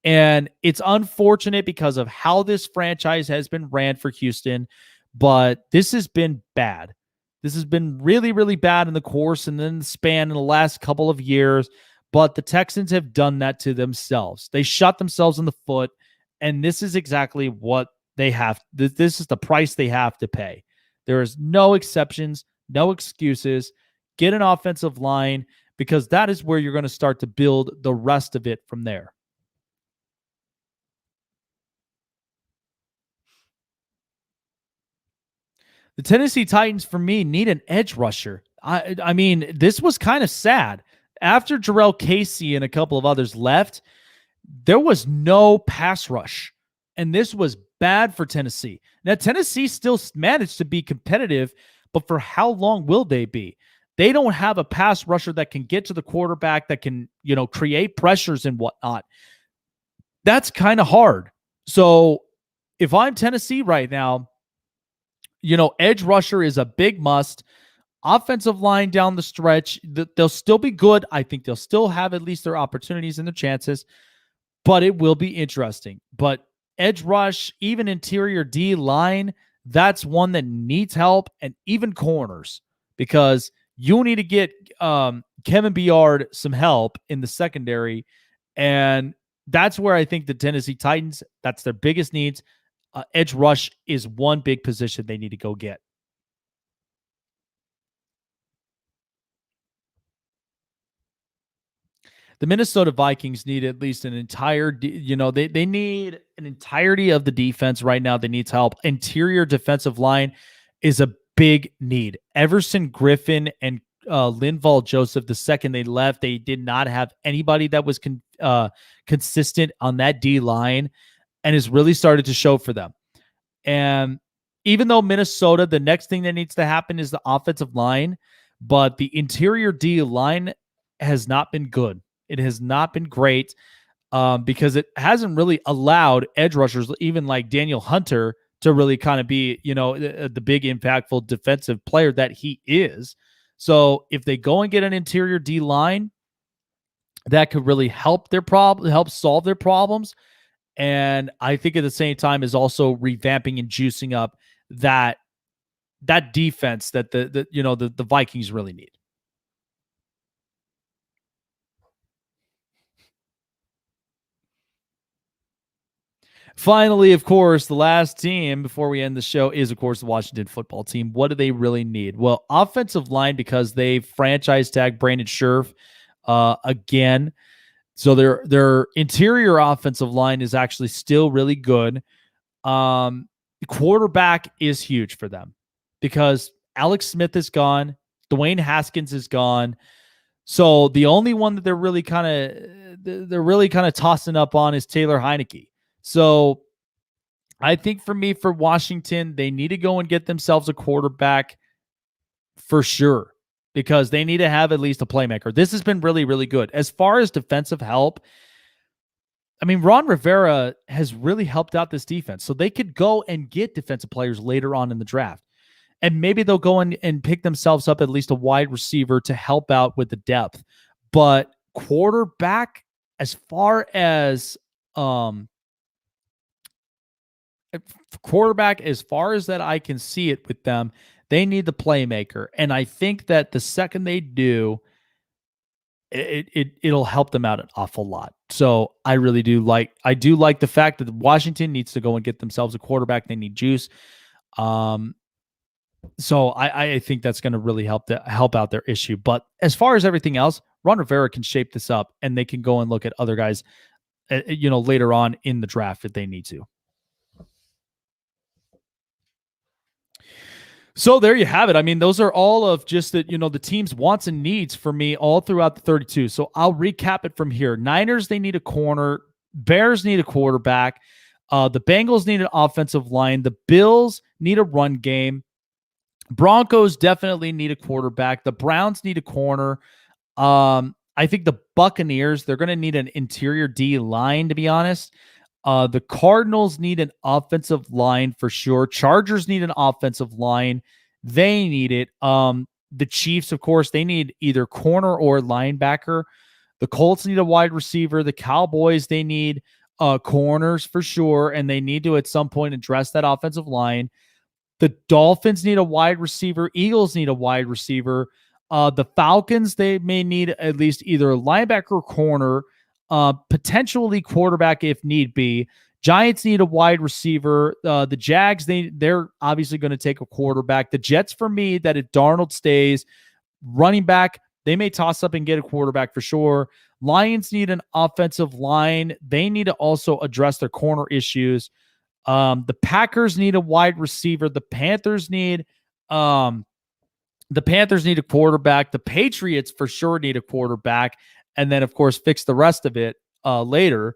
And it's unfortunate because of how this franchise has been ran for Houston, but this has been bad. This has been really, really bad in the course and then the span in the last couple of years. But the Texans have done that to themselves. They shot themselves in the foot, and this is exactly what they have. This is the price they have to pay. There is no exceptions, no excuses. Get an offensive line, because that is where you're going to start to build the rest of it from there. The Tennessee Titans, for me, need an edge rusher. I mean, this was kind of sad. After Jarrell Casey and a couple of others left, there was no pass rush, and this was bad for Tennessee. Now, Tennessee still managed to be competitive, but for how long will they be? They don't have a pass rusher that can get to the quarterback, that can, create pressures and whatnot. That's kind of hard. So if I'm Tennessee right now, edge rusher is a big must. Offensive line down the stretch, they'll still be good. I think they'll still have at least their opportunities and their chances, but it will be interesting. But edge rush, even interior D line, that's one that needs help, and even corners, because you need to get Kevin Byard some help in the secondary, and that's where I think the Tennessee Titans, that's their biggest needs. Edge rush is one big position they need to go get. The Minnesota Vikings need at least an entire, they need an entirety of the defense right now that needs help. Interior defensive line is a big need. Everson Griffin and Linval Joseph, the second they left, they did not have anybody that was consistent on that D line, and has really started to show for them. And even though Minnesota, the next thing that needs to happen is the offensive line, but the interior D line has not been good. It has not been great because it hasn't really allowed edge rushers, even like Daniel Hunter, to really kind of be, the big impactful defensive player that he is. So if they go and get an interior D line, that could really help solve their problems. And I think at the same time is also revamping and juicing up that defense that the Vikings really need. Finally, of course, the last team before we end the show is, of course, the Washington football team. What do they really need? Well, offensive line, because they franchise tag Brandon Scherf again. So their interior offensive line is actually still really good. Quarterback is huge for them because Alex Smith is gone. Dwayne Haskins is gone. So the only one that they're really kind of tossing up on is Taylor Heineke. So I think for Washington, they need to go and get themselves a quarterback for sure, because they need to have at least a playmaker. This has been really, really good. As far as defensive help, I mean, Ron Rivera has really helped out this defense. So they could go and get defensive players later on in the draft. And maybe they'll go in and pick themselves up at least a wide receiver to help out with the depth. But quarterback, as far as that I can see it with them, they need the playmaker. And I think that the second they do, it'll help them out an awful lot. So I really do like the fact that Washington needs to go and get themselves a quarterback. They need juice. So I think that's going to really help out their issue. But as far as everything else, Ron Rivera can shape this up, and they can go and look at other guys, later on in the draft if they need to. So there you have it. I mean, those are all of just the team's wants and needs for me all throughout the 32. So I'll recap it from here. Niners, they need a corner. Bears need a quarterback. The Bengals need an offensive line. The Bills need a run game. Broncos definitely need a quarterback. The Browns need a corner. I think the Buccaneers, they're going to need an interior D line, to be honest. The Cardinals need an offensive line for sure. Chargers need an offensive line. They need it. The Chiefs, of course, they need either corner or linebacker. The Colts need a wide receiver. The Cowboys, they need corners for sure, and they need to at some point address that offensive line. The Dolphins need a wide receiver. Eagles need a wide receiver. The Falcons, they may need at least either a linebacker or corner, potentially quarterback if need be. Giants need a wide receiver. The Jags, they're obviously going to take a quarterback. The Jets, for me, that if Darnold stays, running back, they may toss up and get a quarterback for sure. Lions need an offensive line. They need to also address their corner issues. The Packers need a wide receiver. The Panthers need a quarterback. The Patriots for sure need a quarterback. And then, of course, fix the rest of it later.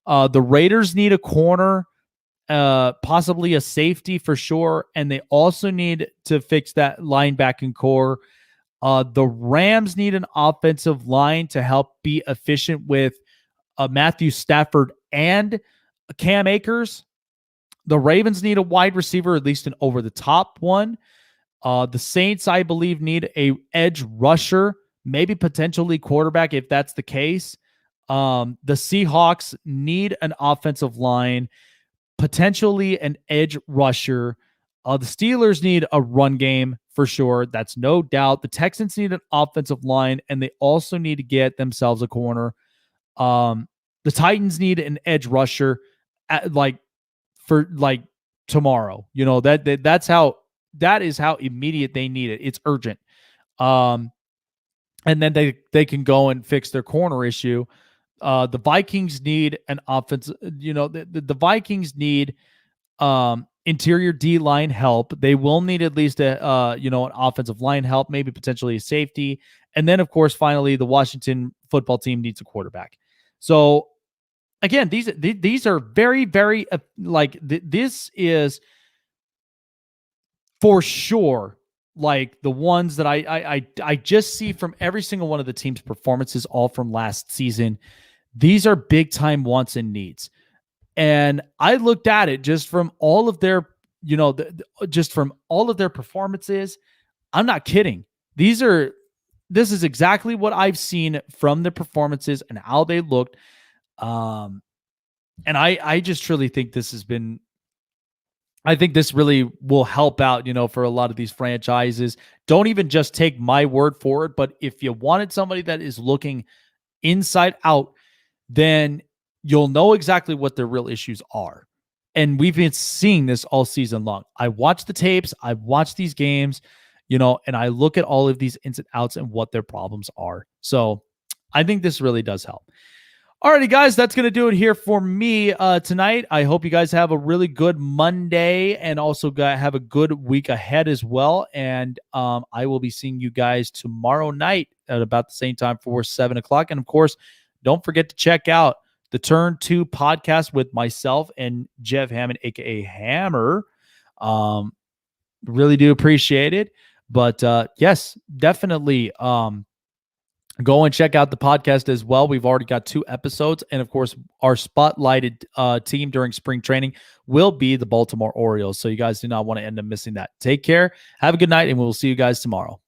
The Raiders need a corner, possibly a safety for sure. And they also need to fix that linebacking core. The Rams need an offensive line to help be efficient with Matthew Stafford and Cam Akers. The Ravens need a wide receiver, at least an over-the-top one. The Saints, I believe, need a edge rusher, maybe potentially quarterback if that's the case. The Seahawks need an offensive line, potentially an edge rusher. The Steelers need a run game for sure. That's no doubt. The Texans need an offensive line, and they also need to get themselves a corner. The Titans need an edge rusher for tomorrow. That is how immediate they need it. It's urgent. and then they can go and fix their corner issue. The Vikings need an offense. The Vikings need interior D line help. They will need at least an offensive line help, maybe potentially a safety. And then, of course, finally, the Washington football team needs a quarterback. So again, these are very, very this is for sure like the ones that I just see from every single one of the team's performances, all from last season. These are big time wants and needs. And I looked at it just from all of their, just from all of their performances. I'm not kidding. This is exactly what I've seen from the performances and how they looked. And I just truly think I think this really will help out, for a lot of these franchises. Don't even just take my word for it, but if you wanted somebody that is looking inside out, then you'll know exactly what their real issues are. And we've been seeing this all season long. I watch the tapes, I've watched these games, and I look at all of these ins and outs and what their problems are. So I think this really does help. Alrighty, guys, that's going to do it here for me tonight. I hope you guys have a really good Monday and also have a good week ahead as well. And I will be seeing you guys tomorrow night at about the same time for 7 o'clock. And of course, don't forget to check out the Turn 2 podcast with myself and Jeff Hammond, aka Hammer. Really do appreciate it. But yes, definitely go and check out the podcast as well. We've already got 2 episodes. And of course, our spotlighted team during spring training will be the Baltimore Orioles. So you guys do not want to end up missing that. Take care. Have a good night, and we'll see you guys tomorrow.